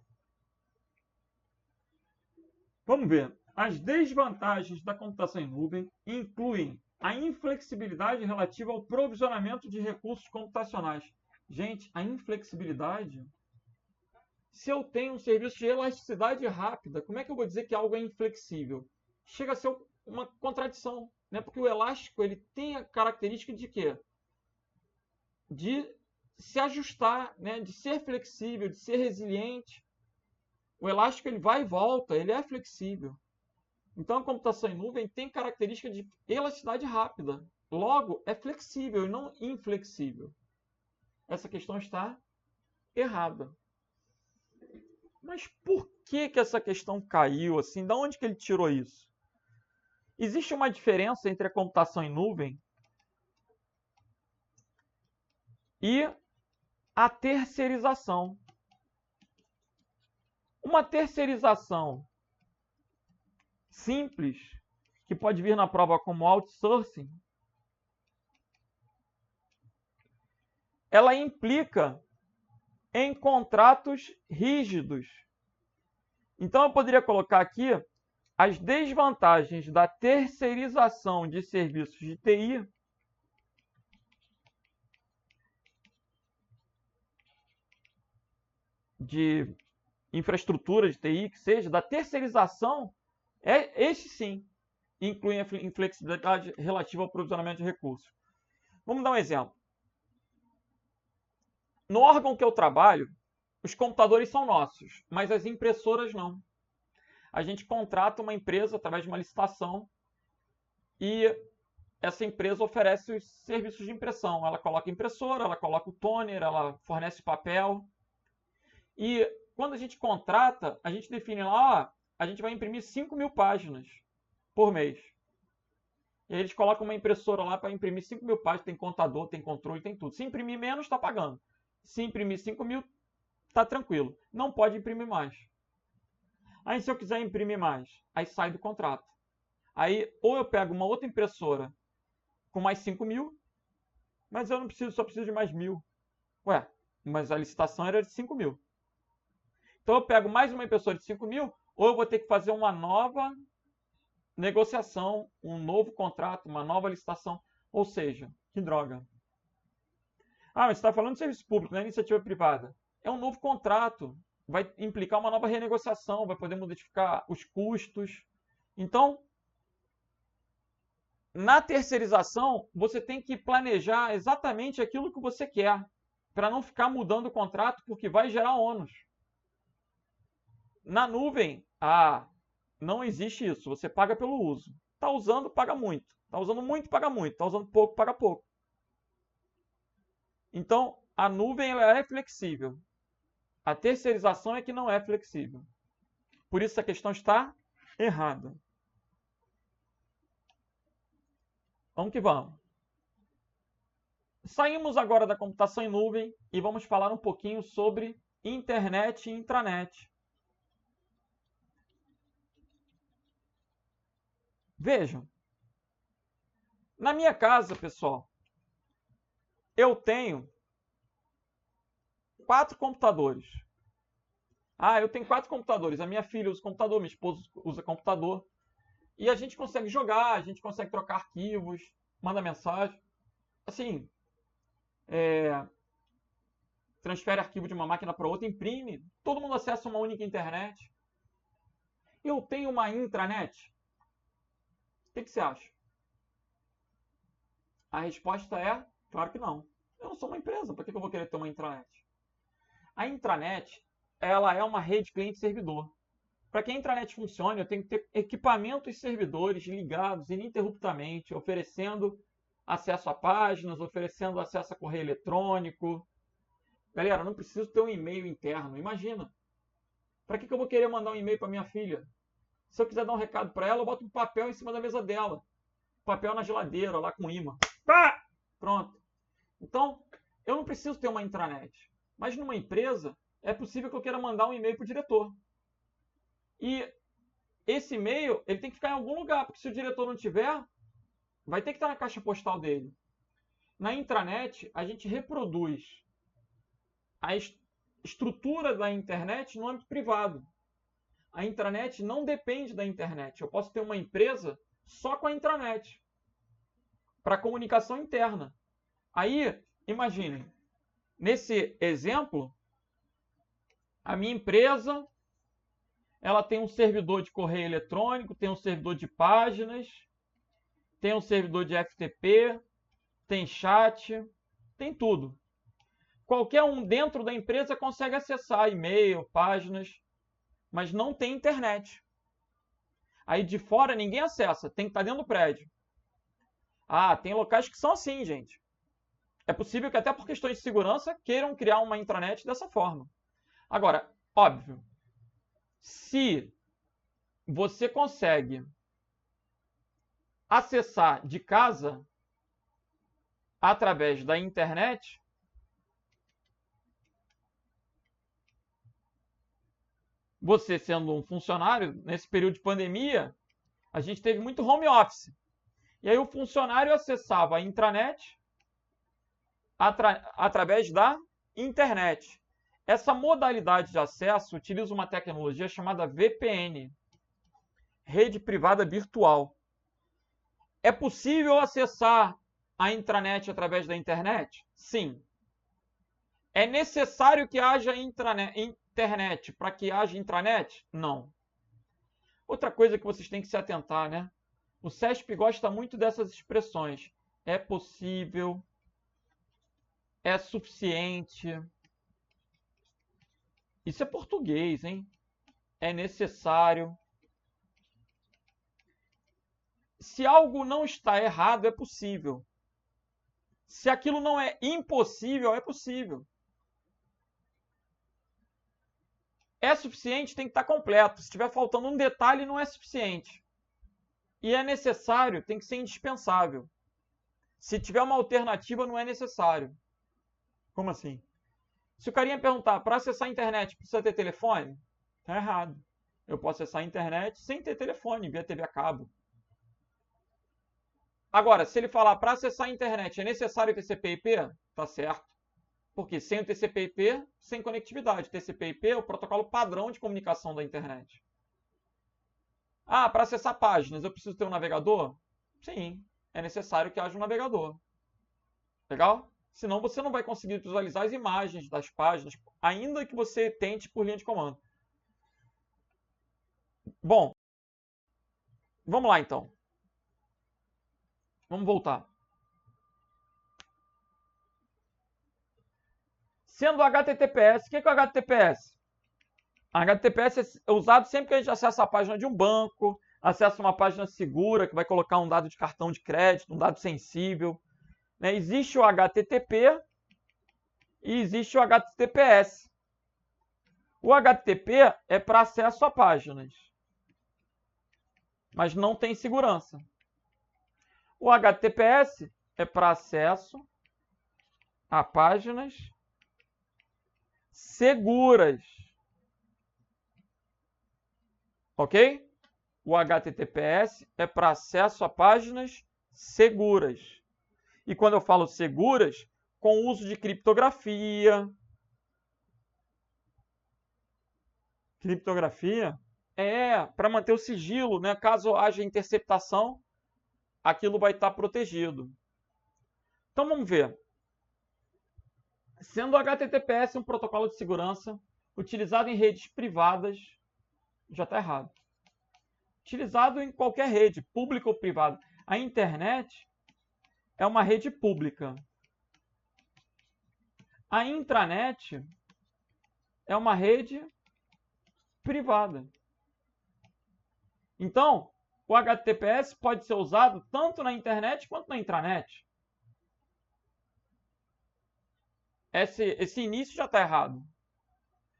vamos ver. As desvantagens da computação em nuvem incluem a inflexibilidade relativa ao provisionamento de recursos computacionais. Gente, a inflexibilidade... Se eu tenho um serviço de elasticidade rápida, como é que eu vou dizer que algo é inflexível? Chega a ser uma contradição, né? Porque o elástico ele tem a característica de quê? De se ajustar, né? De ser flexível, de ser resiliente. O elástico ele vai e volta, ele é flexível. Então a computação em nuvem tem característica de elasticidade rápida. Logo, é flexível e não inflexível. Essa questão está errada. Mas por que essa questão caiu assim? De onde que ele tirou isso? Existe uma diferença entre a computação em nuvem e a terceirização. Uma terceirização simples, que pode vir na prova como outsourcing, ela implica em contratos rígidos. Então, eu poderia colocar aqui as desvantagens da terceirização de serviços de TI de infraestrutura de TI, que seja, da terceirização, este sim, inclui a inflexibilidade relativa ao provisionamento de recursos. Vamos dar um exemplo. No órgão que eu trabalho, os computadores são nossos, mas as impressoras não. A gente contrata uma empresa através de uma licitação e essa empresa oferece os serviços de impressão. Ela coloca impressora, ela coloca o toner, ela fornece papel. E quando a gente contrata, a gente define lá, a gente vai imprimir 5.000 páginas por mês. E aí eles colocam uma impressora lá para imprimir 5.000 páginas, tem contador, tem controle, tem tudo. Se imprimir menos, está pagando. Se imprimir 5.000, está tranquilo. Não pode imprimir mais. Aí se eu quiser imprimir mais, aí sai do contrato. Aí ou eu pego uma outra impressora com mais 5.000, mas eu não preciso, só preciso de mais 1.000. Ué, mas a licitação era de 5.000. Então eu pego mais uma impressora de 5.000, ou eu vou ter que fazer uma nova negociação, um novo contrato, uma nova licitação. Ou seja, que droga. Ah, mas você está falando de serviço público, não é iniciativa privada. É um novo contrato, vai implicar uma nova renegociação, vai poder modificar os custos. Então, na terceirização, você tem que planejar exatamente aquilo que você quer, para não ficar mudando o contrato, porque vai gerar ônus. Na nuvem, não existe isso. Você paga pelo uso. Está usando, paga muito. Está usando muito, paga muito. Está usando pouco, paga pouco. Então, a nuvem ela é flexível. A terceirização é que não é flexível. Por isso a questão está errada. Vamos que vamos. Saímos agora da computação em nuvem e vamos falar um pouquinho sobre internet e intranet. Vejam, na minha casa, pessoal, eu tenho 4 computadores. Eu tenho 4 computadores. A minha filha usa computador, minha esposa usa computador. E a gente consegue jogar, a gente consegue trocar arquivos, manda mensagem. Assim, transfere arquivo de uma máquina para outra, imprime. Todo mundo acessa uma única internet. Eu tenho uma intranet? O que você acha? A resposta é, claro que não. Eu não sou uma empresa, por que eu vou querer ter uma intranet? A intranet, ela é uma rede cliente-servidor. Para que a intranet funcione, eu tenho que ter equipamentos e servidores ligados ininterruptamente, oferecendo acesso a páginas, oferecendo acesso a correio eletrônico. Galera, eu não preciso ter um e-mail interno. Imagina. Para que eu vou querer mandar um e-mail para minha filha? Se eu quiser dar um recado para ela, eu boto um papel em cima da mesa dela. Papel na geladeira, lá com imã. Pá! Pronto. Então, eu não preciso ter uma intranet. Mas numa empresa, é possível que eu queira mandar um e-mail para o diretor. E esse e-mail ele tem que ficar em algum lugar, porque se o diretor não tiver, vai ter que estar na caixa postal dele. Na intranet, a gente reproduz a estrutura da internet no âmbito privado. A intranet não depende da internet. Eu posso ter uma empresa só com a intranet para comunicação interna. Aí, imaginem, nesse exemplo, a minha empresa ela tem um servidor de correio eletrônico, tem um servidor de páginas, tem um servidor de FTP, tem chat, tem tudo. Qualquer um dentro da empresa consegue acessar e-mail, páginas, mas não tem internet. Aí de fora ninguém acessa, tem que estar dentro do prédio. Tem locais que são assim, gente. É possível que até por questões de segurança queiram criar uma intranet dessa forma. Agora, óbvio, se você consegue acessar de casa através da internet, você sendo um funcionário, nesse período de pandemia, a gente teve muito home office. E aí o funcionário acessava a intranet através da internet. Essa modalidade de acesso utiliza uma tecnologia chamada VPN, rede privada virtual. É possível acessar a intranet através da internet? Sim. É necessário que haja internet para que haja intranet? Não. Outra coisa que vocês têm que se atentar, né? O CESP gosta muito dessas expressões. É possível, é suficiente. Isso é português, hein? É necessário. Se algo não está errado, é possível. Se aquilo não é impossível, é possível. É suficiente, tem que estar completo. Se estiver faltando um detalhe, não é suficiente. E é necessário, tem que ser indispensável. Se tiver uma alternativa, não é necessário. Como assim? Se o carinha perguntar, para acessar a internet precisa ter telefone? Tá errado. Eu posso acessar a internet sem ter telefone, via TV a cabo. Agora, se ele falar, para acessar a internet é necessário TCP/IP? Tá certo. Porque sem o TCP/IP, sem conectividade. TCP/IP é o protocolo padrão de comunicação da internet. Para acessar páginas, eu preciso ter um navegador? Sim, é necessário que haja um navegador. Legal? Senão você não vai conseguir visualizar as imagens das páginas, ainda que você tente por linha de comando. Bom, vamos lá então. Vamos voltar. Sendo HTTPS, o que é o HTTPS? HTTPS é usado sempre que a gente acessa a página de um banco, acessa uma página segura que vai colocar um dado de cartão de crédito, um dado sensível. Né? Existe o HTTP e existe o HTTPS. O HTTP é para acesso a páginas, mas não tem segurança. O HTTPS é para acesso a páginas seguras. Ok? O HTTPS é para acesso a páginas seguras. E quando eu falo seguras, com uso de criptografia. Criptografia é para manter o sigilo, né? Caso haja interceptação, aquilo vai estar protegido. Então vamos ver. Sendo o HTTPS um protocolo de segurança utilizado em redes privadas, já está errado. Utilizado em qualquer rede, pública ou privada. A internet é uma rede pública. A intranet é uma rede privada. Então, o HTTPS pode ser usado tanto na internet quanto na intranet. Esse início já está errado.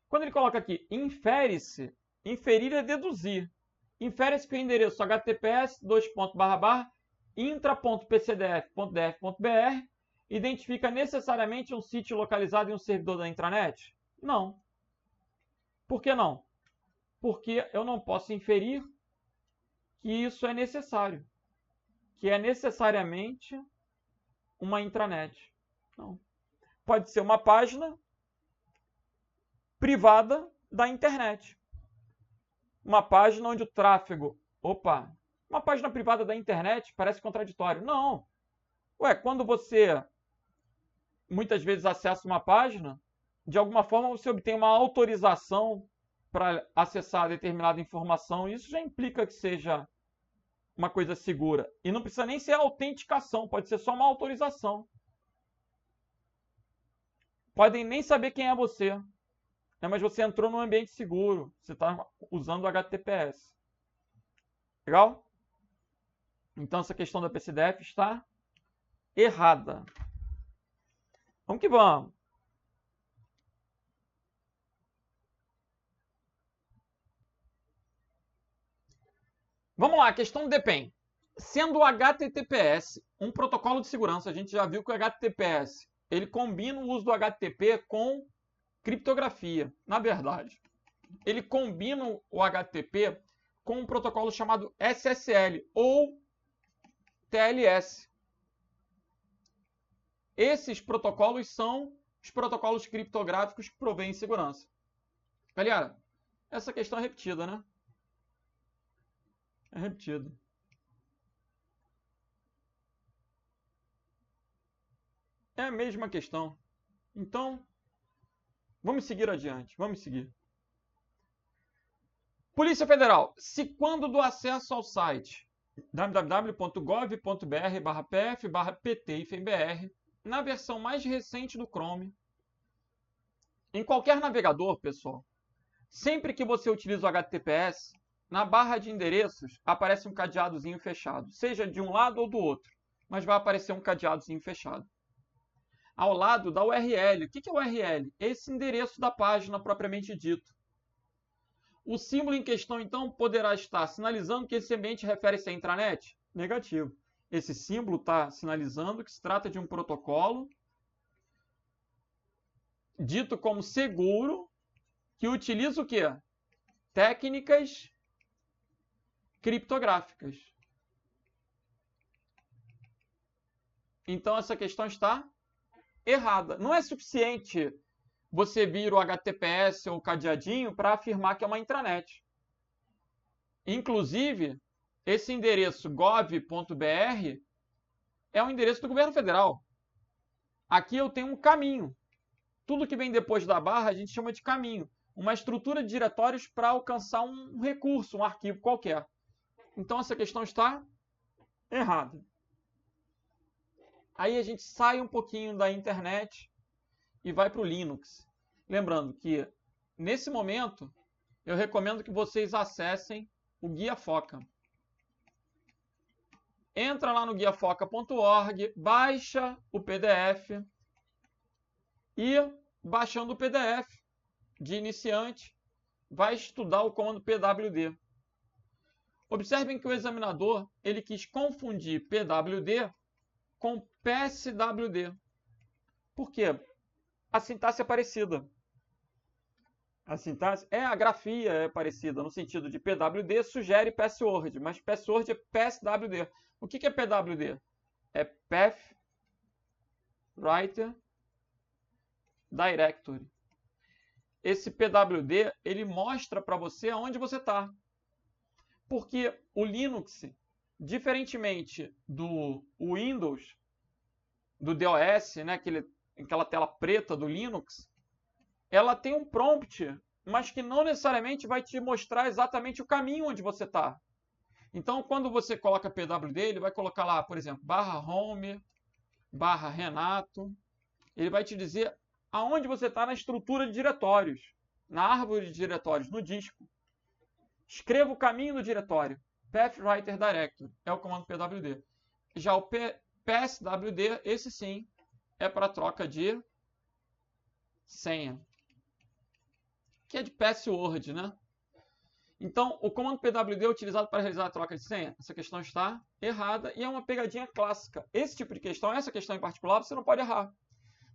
Quando ele coloca aqui, infere-se, inferir é deduzir. Infere-se que o endereço https://intra.pcdf.df.br identifica necessariamente um sítio localizado em um servidor da intranet? Não. Por que não? Porque eu não posso inferir que isso é necessário, que é necessariamente uma intranet. Não. Pode ser uma página privada da internet. Uma página onde o tráfego... Opa! Uma página privada da internet parece contraditório. Não! Ué, quando você muitas vezes acessa uma página, de alguma forma você obtém uma autorização para acessar determinada informação. Isso já implica que seja uma coisa segura. E não precisa nem ser autenticação, pode ser só uma autorização. Podem nem saber quem é você, né? Mas você entrou num ambiente seguro, você está usando o HTTPS. Legal? Então essa questão da PCDF está errada. Vamos que vamos. Vamos lá, questão do DPEM. Sendo o HTTPS um protocolo de segurança, a gente já viu que o HTTPS ele combina o uso do HTTP com criptografia. Na verdade, ele combina o HTTP com um protocolo chamado SSL ou TLS. Esses protocolos são os protocolos criptográficos que provêm segurança. Galera, essa questão é repetida, né? É repetida. É a mesma questão. Então, vamos seguir adiante. Vamos seguir. Polícia Federal, se quando do acesso ao site www.gov.br/pf/pt-br, na versão mais recente do Chrome, em qualquer navegador, pessoal, sempre que você utiliza o HTTPS, na barra de endereços aparece um cadeadozinho fechado, seja de um lado ou do outro, mas vai aparecer um cadeadozinho fechado. Ao lado da URL. O que é URL? Esse endereço da página propriamente dito. O símbolo em questão, então, poderá estar sinalizando que esse ambiente refere-se à intranet? Negativo. Esse símbolo está sinalizando que se trata de um protocolo dito como seguro, que utiliza o quê? Técnicas criptográficas. Então, essa questão está errada. Não é suficiente você vir o HTTPS ou o cadeadinho para afirmar que é uma intranet. Inclusive, esse endereço gov.br é um endereço do governo federal. Aqui eu tenho um caminho. Tudo que vem depois da barra a gente chama de caminho. Uma estrutura de diretórios para alcançar um recurso, um arquivo qualquer. Então essa questão está errada. Aí a gente sai um pouquinho da internet e vai para o Linux. Lembrando que, nesse momento, eu recomendo que vocês acessem o Guia Foca. Entra lá no guiafoca.org, baixa o PDF e, baixando o PDF de iniciante, vai estudar o comando pwd. Observem que o examinador ele quis confundir pwd com pswd. Por quê? A sintaxe é parecida. A grafia é parecida, no sentido de pwd sugere password, mas password é pswd. O que é pwd? É Path Writer Directory. Esse pwd ele mostra para você aonde você está. Porque o Linux, diferentemente do Windows, do DOS, né, aquela tela preta do Linux, ela tem um prompt, mas que não necessariamente vai te mostrar exatamente o caminho onde você está. Então, quando você coloca pwd, ele vai colocar lá, por exemplo, /home, /renato. Ele vai te dizer aonde você está na estrutura de diretórios, na árvore de diretórios, no disco. Escreva o caminho do diretório. Pathwriter Directory é o comando pwd. Já o pswd, esse sim, é para troca de senha, que é de password, né? Então, o comando pwd é utilizado para realizar a troca de senha. Essa questão está errada e é uma pegadinha clássica. Esse tipo de questão, essa questão em particular, você não pode errar.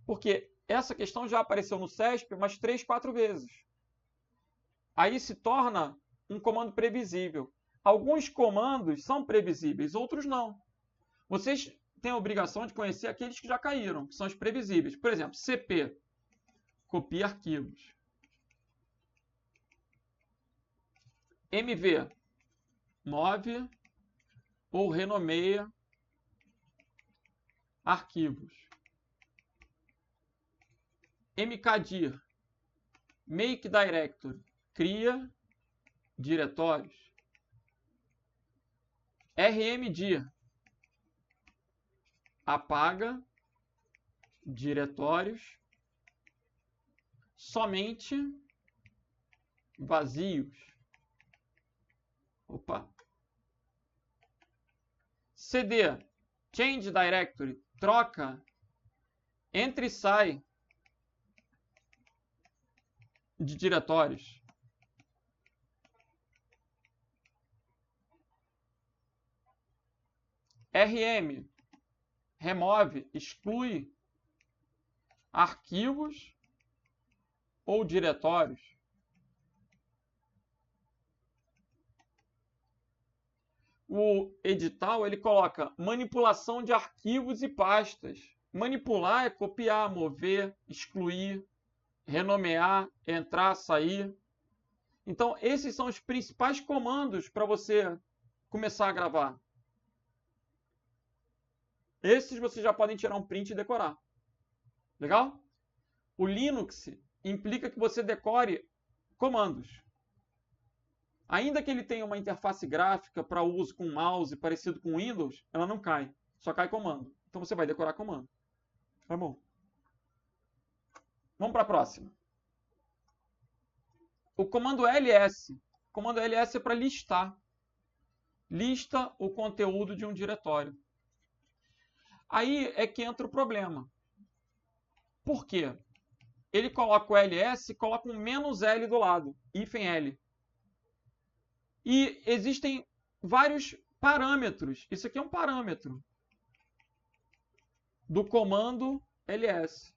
Porque essa questão já apareceu no CESP umas 3, 4 vezes. Aí se torna um comando previsível. Alguns comandos são previsíveis, outros não. Vocês têm a obrigação de conhecer aqueles que já caíram, que são os previsíveis. Por exemplo, cp, copia arquivos. mv, move ou renomeia arquivos. mkdir, make directory, cria diretórios. rmdir, apaga diretórios somente vazios. cd, change directory, troca, entra e sai de diretórios. rm, remove, exclui arquivos ou diretórios. O edital ele coloca manipulação de arquivos e pastas. Manipular é copiar, mover, excluir, renomear, entrar, sair. Então, esses são os principais comandos para você começar a gravar. Esses vocês já podem tirar um print e decorar. Legal? O Linux implica que você decore comandos. Ainda que ele tenha uma interface gráfica para uso com mouse parecido com Windows, ela não cai. Só cai comando. Então você vai decorar comando. Tá bom? Vamos para a próxima. O comando ls. O comando ls é para listar. Lista o conteúdo de um diretório. Aí é que entra o problema. Por quê? Ele coloca o ls e coloca um "-l" do lado. "-l". E existem vários parâmetros. Isso aqui é um parâmetro do comando ls.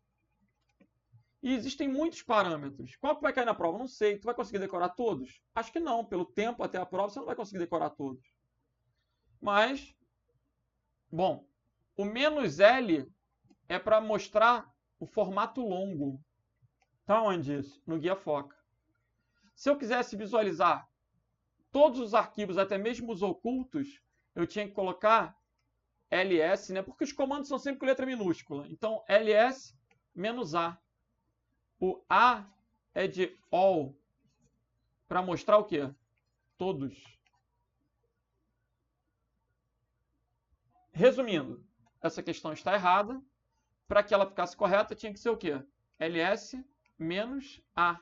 E existem muitos parâmetros. Qual que vai cair na prova? Não sei. Tu vai conseguir decorar todos? Acho que não. Pelo tempo até a prova, você não vai conseguir decorar todos. Mas, bom, o "-l" é para mostrar o formato longo. Está onde isso? No Guia Foca. Se eu quisesse visualizar todos os arquivos, até mesmo os ocultos, eu tinha que colocar ls, né? Porque os comandos são sempre com letra minúscula. Então, ls -a. O A é de all, para mostrar o quê? Todos. Resumindo, essa questão está errada. Para que ela ficasse correta, tinha que ser o quê? ls -a.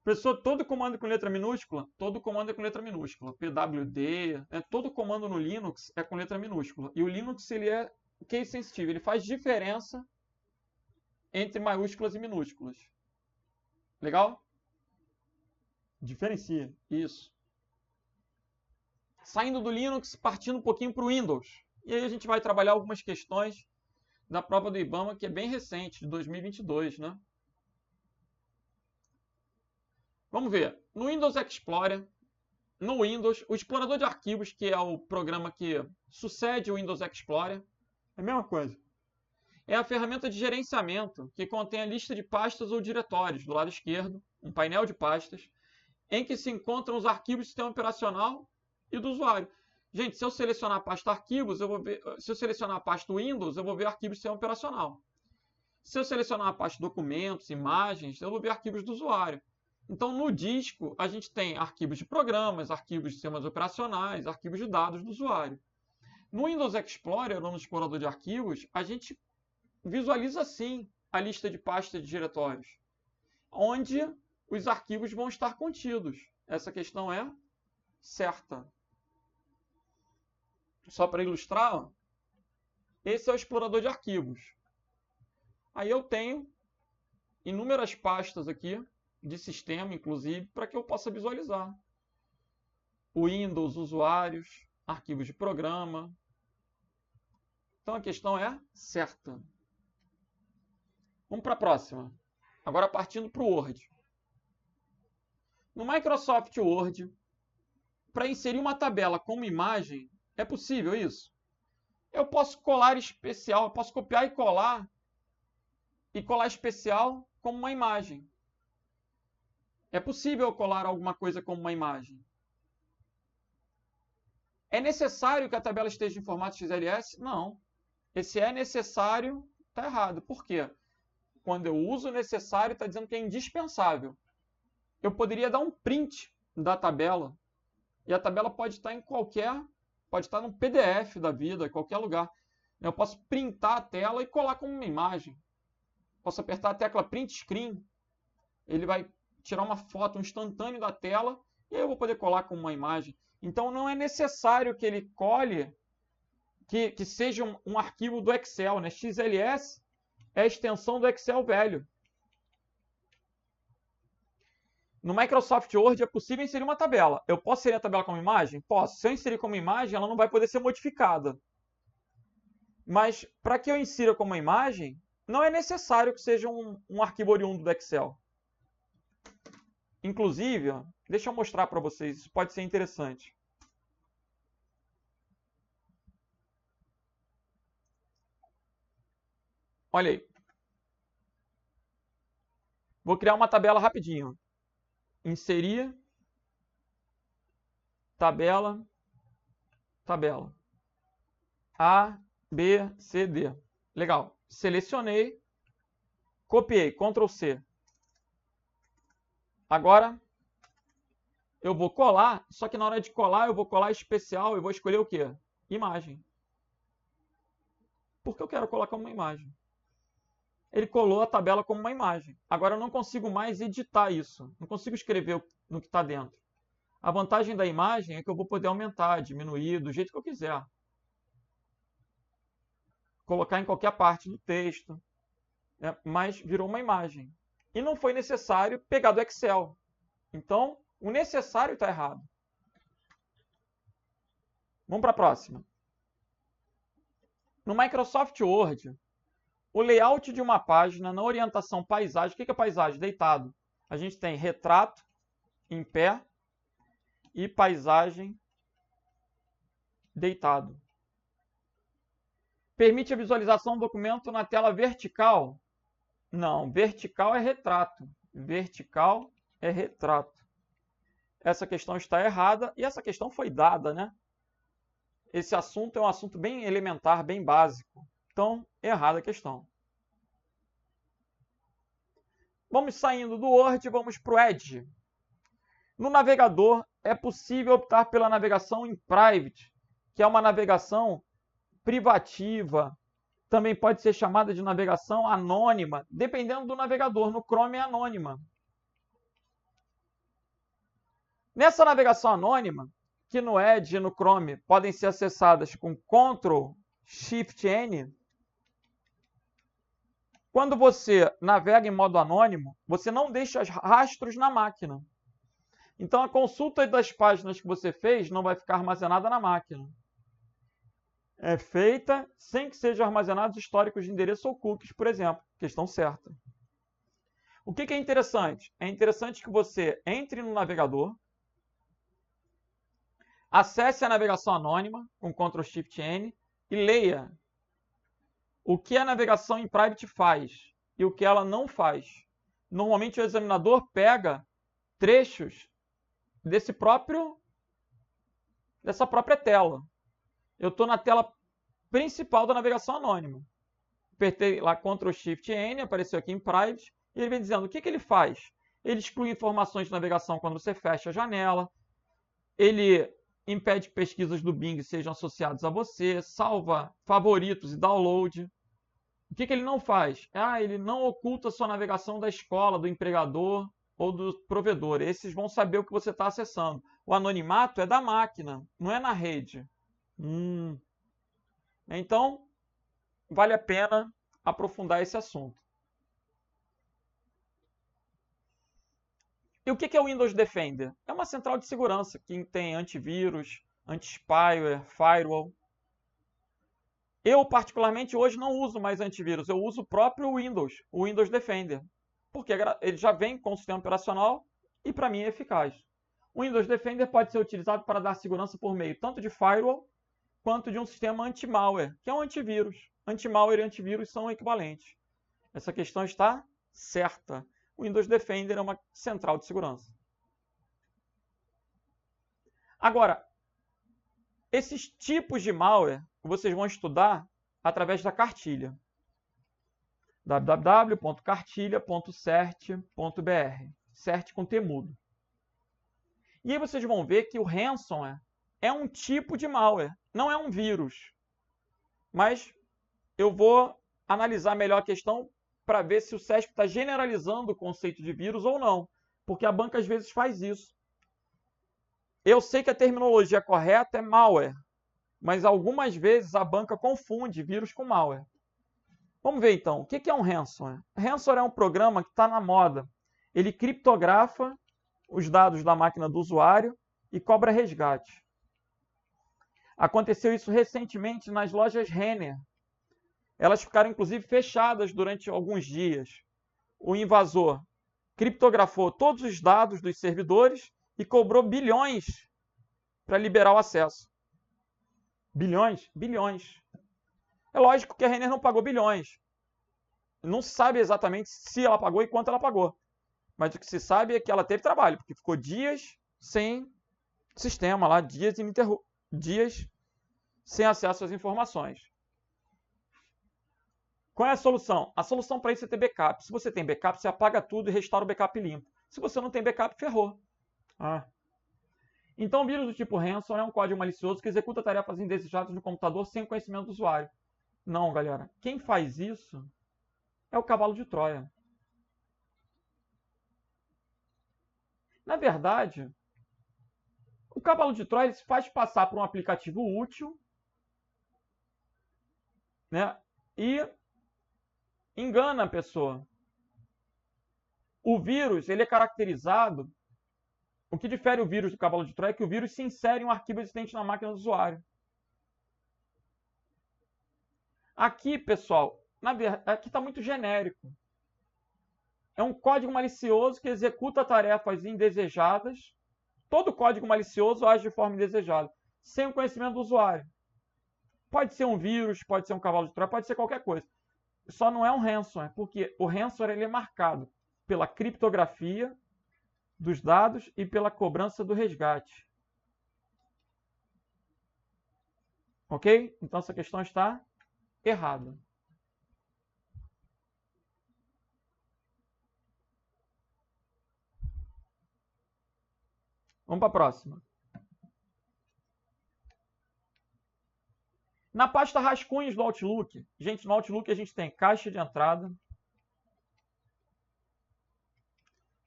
Professor, todo comando com letra minúscula? Todo comando é com letra minúscula. PWD, todo comando no Linux é com letra minúscula. E o Linux ele é case sensitive, ele faz diferença entre maiúsculas e minúsculas. Legal? Diferencia, isso. Saindo do Linux, partindo um pouquinho para o Windows. E aí a gente vai trabalhar algumas questões da prova do IBAMA, que é bem recente, de 2022, né? Vamos ver. No Windows Explorer, no Windows, o explorador de arquivos, que é o programa que sucede o Windows Explorer, é a mesma coisa. É a ferramenta de gerenciamento que contém a lista de pastas ou diretórios do lado esquerdo, um painel de pastas, em que se encontram os arquivos do sistema operacional e do usuário. Gente, se eu selecionar a pasta arquivos, eu vou ver, se eu selecionar a pasta Windows, eu vou ver arquivos do sistema operacional. Se eu selecionar a pasta documentos, imagens, eu vou ver arquivos do usuário. Então, no disco, a gente tem arquivos de programas, arquivos de sistemas operacionais, arquivos de dados do usuário. No Windows Explorer, ou no explorador de arquivos, a gente visualiza, sim, a lista de pastas de diretórios, onde os arquivos vão estar contidos. Essa questão é certa. Só para ilustrar, esse é o explorador de arquivos. Aí eu tenho inúmeras pastas aqui, de sistema, inclusive, para que eu possa visualizar. O Windows, usuários, arquivos de programa. Então a questão é certa. Vamos para a próxima. Agora partindo para o Word. No Microsoft Word, para inserir uma tabela como imagem, é possível isso? Eu posso colar especial, eu posso copiar e colar especial como uma imagem. É possível colar alguma coisa como uma imagem. É necessário que a tabela esteja em formato XLS? Não. Esse é necessário está errado. Por quê? Quando eu uso necessário, está dizendo que é indispensável. Eu poderia dar um print da tabela. E a tabela pode estar em qualquer... Pode estar no PDF da vida, em qualquer lugar. Eu posso printar a tela e colar como uma imagem. Posso apertar a tecla Print Screen. Ele vai tirar uma foto, um instantâneo da tela, e aí eu vou poder colar como uma imagem. Então não é necessário que ele cole, que seja um arquivo do Excel, né? XLS é a extensão do Excel velho. No Microsoft Word é possível inserir uma tabela. Eu posso inserir a tabela como imagem? Posso. Se eu inserir como imagem, ela não vai poder ser modificada. Mas para que eu insira como imagem, não é necessário que seja um arquivo oriundo do Excel. Inclusive, ó, deixa eu mostrar para vocês, isso pode ser interessante. Olha aí. Vou criar uma tabela rapidinho. Inserir, tabela, tabela. A, B, C, D. Legal. Selecionei, copiei, Ctrl C. Agora, eu vou colar, só que na hora de colar, eu vou colar especial, eu vou escolher o quê? Imagem. Porque eu quero colocar uma imagem. Ele colou a tabela como uma imagem. Agora eu não consigo mais editar isso. Não consigo escrever no que está dentro. A vantagem da imagem é que eu vou poder aumentar, diminuir, do jeito que eu quiser. Colocar em qualquer parte do texto. Mas virou uma imagem. E não foi necessário pegar do Excel. Então, o necessário está errado. Vamos para a próxima. No Microsoft Word, o layout de uma página na orientação paisagem. O que é paisagem? Deitado. A gente tem retrato em pé e paisagem deitado. Permite a visualização do documento na tela vertical? Não, vertical é retrato. Vertical é retrato. Essa questão está errada e essa questão foi dada, né? Esse assunto é um assunto bem elementar, bem básico. Então, errada a questão. Vamos saindo do Word e vamos para o Edge. No navegador, é possível optar pela navegação em private, que é uma navegação privativa. Também pode ser chamada de navegação anônima, dependendo do navegador. No Chrome é anônima. Nessa navegação anônima, que no Edge e no Chrome podem ser acessadas com Ctrl+Shift+N, quando você navega em modo anônimo, você não deixa rastros na máquina. Então, a consulta das páginas que você fez não vai ficar armazenada na máquina. É feita sem que sejam armazenados históricos de endereço ou cookies, por exemplo. Questão certa. O que é interessante? É interessante que você entre no navegador, acesse a navegação anônima com Ctrl+Shift+N e leia o que a navegação em private faz e o que ela não faz. Normalmente o examinador pega trechos dessa própria tela. Eu estou na tela principal da navegação anônima. Apertei lá Ctrl+Shift+N, apareceu aqui em private, e ele vem dizendo o que ele faz. Ele exclui informações de navegação quando você fecha a janela, ele impede que pesquisas do Bing sejam associadas a você, salva favoritos e download. O que ele não faz? Ele não oculta a sua navegação da escola, do empregador ou do provedor. Esses vão saber o que você está acessando. O anonimato é da máquina, não é na rede. Então, vale a pena aprofundar esse assunto. E o que é o Windows Defender? É uma central de segurança que tem antivírus, anti-spyware, firewall. Eu, particularmente, hoje não uso mais antivírus. Eu uso o próprio Windows, o Windows Defender. Porque ele já vem com o sistema operacional e, para mim, é eficaz. O Windows Defender pode ser utilizado para dar segurança por meio tanto de firewall quanto de um sistema anti-malware, que é um antivírus. Anti-malware e antivírus são equivalentes. Essa questão está certa. O Windows Defender é uma central de segurança. Agora, esses tipos de malware vocês vão estudar através da cartilha. www.cartilha.cert.br. Cert com T mudo. E aí vocês vão ver que o ransomware é um tipo de malware, não é um vírus. Mas eu vou analisar melhor a questão para ver se o CESP está generalizando o conceito de vírus ou não. Porque a banca às vezes faz isso. Eu sei que a terminologia correta é malware, mas algumas vezes a banca confunde vírus com malware. Vamos ver então, o que é um ransomware? Ransomware é um programa que está na moda. Ele criptografa os dados da máquina do usuário e cobra resgate. Aconteceu isso recentemente nas lojas Renner. Elas ficaram, inclusive, fechadas durante alguns dias. O invasor criptografou todos os dados dos servidores e cobrou bilhões para liberar o acesso. Bilhões? Bilhões. É lógico que a Renner não pagou bilhões. Não se sabe exatamente se ela pagou e quanto ela pagou. Mas o que se sabe é que ela teve trabalho, porque ficou dias sem sistema lá, dias sem acesso às informações. Qual é a solução? A solução para isso é ter backup. Se você tem backup, você apaga tudo e restaura o backup limpo. Se você não tem backup, ferrou. Então, o vírus do tipo ransomware é um código malicioso que executa tarefas indesejadas no computador sem conhecimento do usuário. Não, galera. Quem faz isso é o cavalo de Troia. Na verdade, o cavalo de Troia se faz passar por um aplicativo útil, né? E engana a pessoa. O vírus, ele é caracterizado... O que difere o vírus do cavalo de Troia é que o vírus se insere em um arquivo existente na máquina do usuário. Aqui, pessoal, aqui está muito genérico. É um código malicioso que executa tarefas indesejadas. Todo código malicioso age de forma indesejada, sem o conhecimento do usuário. Pode ser um vírus, pode ser um cavalo de Troia, pode ser qualquer coisa. Só não é um ransomware, porque o ransomware ele é marcado pela criptografia dos dados e pela cobrança do resgate. Ok? Então essa questão está errada. Vamos para a próxima. Na pasta rascunhos do Outlook, gente, no Outlook a gente tem caixa de entrada,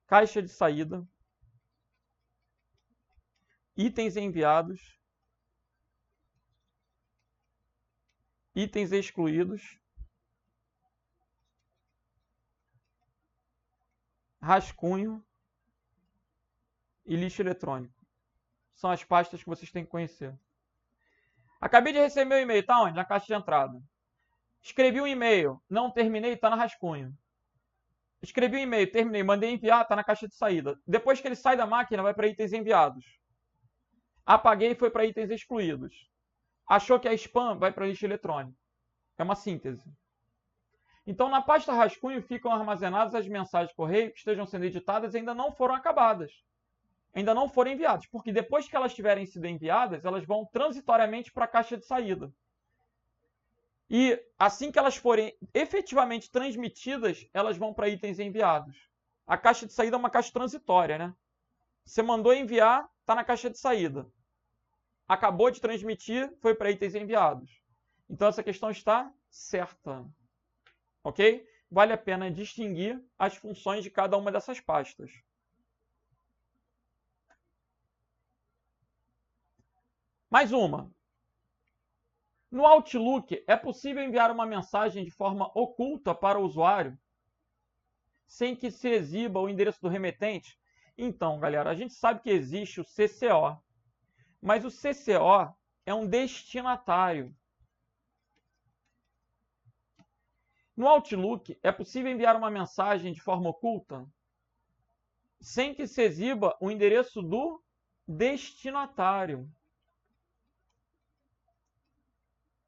caixa de saída, itens enviados, itens excluídos, rascunho e lixo eletrônico. São as pastas que vocês têm que conhecer. Acabei de receber meu e-mail, tá onde? Na caixa de entrada. Escrevi um e-mail, não terminei, tá no rascunho. Escrevi um e-mail, terminei, mandei enviar, tá na caixa de saída. Depois que ele sai da máquina, vai para itens enviados. Apaguei, foi para itens excluídos. Achou que é spam, vai para lixo eletrônico. É uma síntese. Então, na pasta rascunho ficam armazenadas as mensagens de correio que estejam sendo editadas e ainda não foram acabadas. Ainda não foram enviadas, porque depois que elas tiverem sido enviadas, elas vão transitoriamente para a caixa de saída. E assim que elas forem efetivamente transmitidas, elas vão para itens enviados. A caixa de saída é uma caixa transitória, né? Você mandou enviar, está na caixa de saída. Acabou de transmitir, foi para itens enviados. Então essa questão está certa. Ok? Vale a pena distinguir as funções de cada uma dessas pastas. Mais uma. No Outlook, é possível enviar uma mensagem de forma oculta para o usuário, sem que se exiba o endereço do remetente? Então, galera, a gente sabe que existe o CCO, mas o CCO é um destinatário. No Outlook, é possível enviar uma mensagem de forma oculta, sem que se exiba o endereço do destinatário.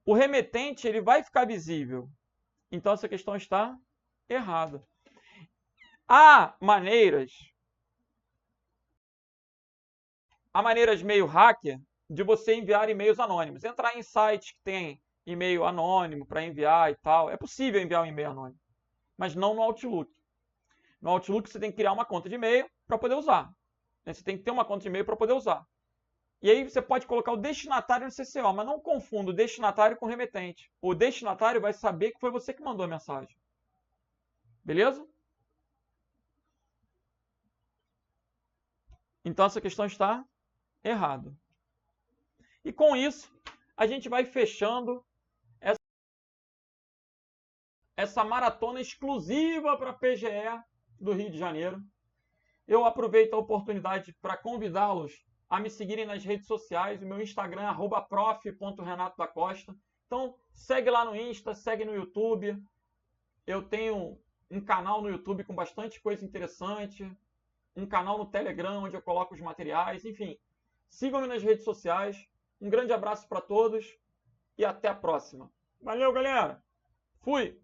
O remetente ele vai ficar visível. Então essa questão está errada. Há maneiras meio hacker de você enviar e-mails anônimos. Entrar em sites que tem e-mail anônimo para enviar e tal. É possível enviar um e-mail anônimo, mas não no Outlook. No Outlook você tem que criar uma conta de e-mail para poder usar. Você tem que ter uma conta de e-mail para poder usar. E aí você pode colocar o destinatário no CCO, mas não confunda o destinatário com o remetente. O destinatário vai saber que foi você que mandou a mensagem. Beleza? Então essa questão está errada. E com isso, a gente vai fechando essa maratona exclusiva para a PGE do Rio de Janeiro. Eu aproveito a oportunidade para convidá-los a me seguirem nas redes sociais. O meu Instagram é @prof.renatodacosta. Então, segue lá no Insta, segue no YouTube. Eu tenho um canal no YouTube com bastante coisa interessante. Um canal no Telegram, onde eu coloco os materiais. Enfim, sigam-me nas redes sociais. Um grande abraço para todos e até a próxima. Valeu, galera! Fui!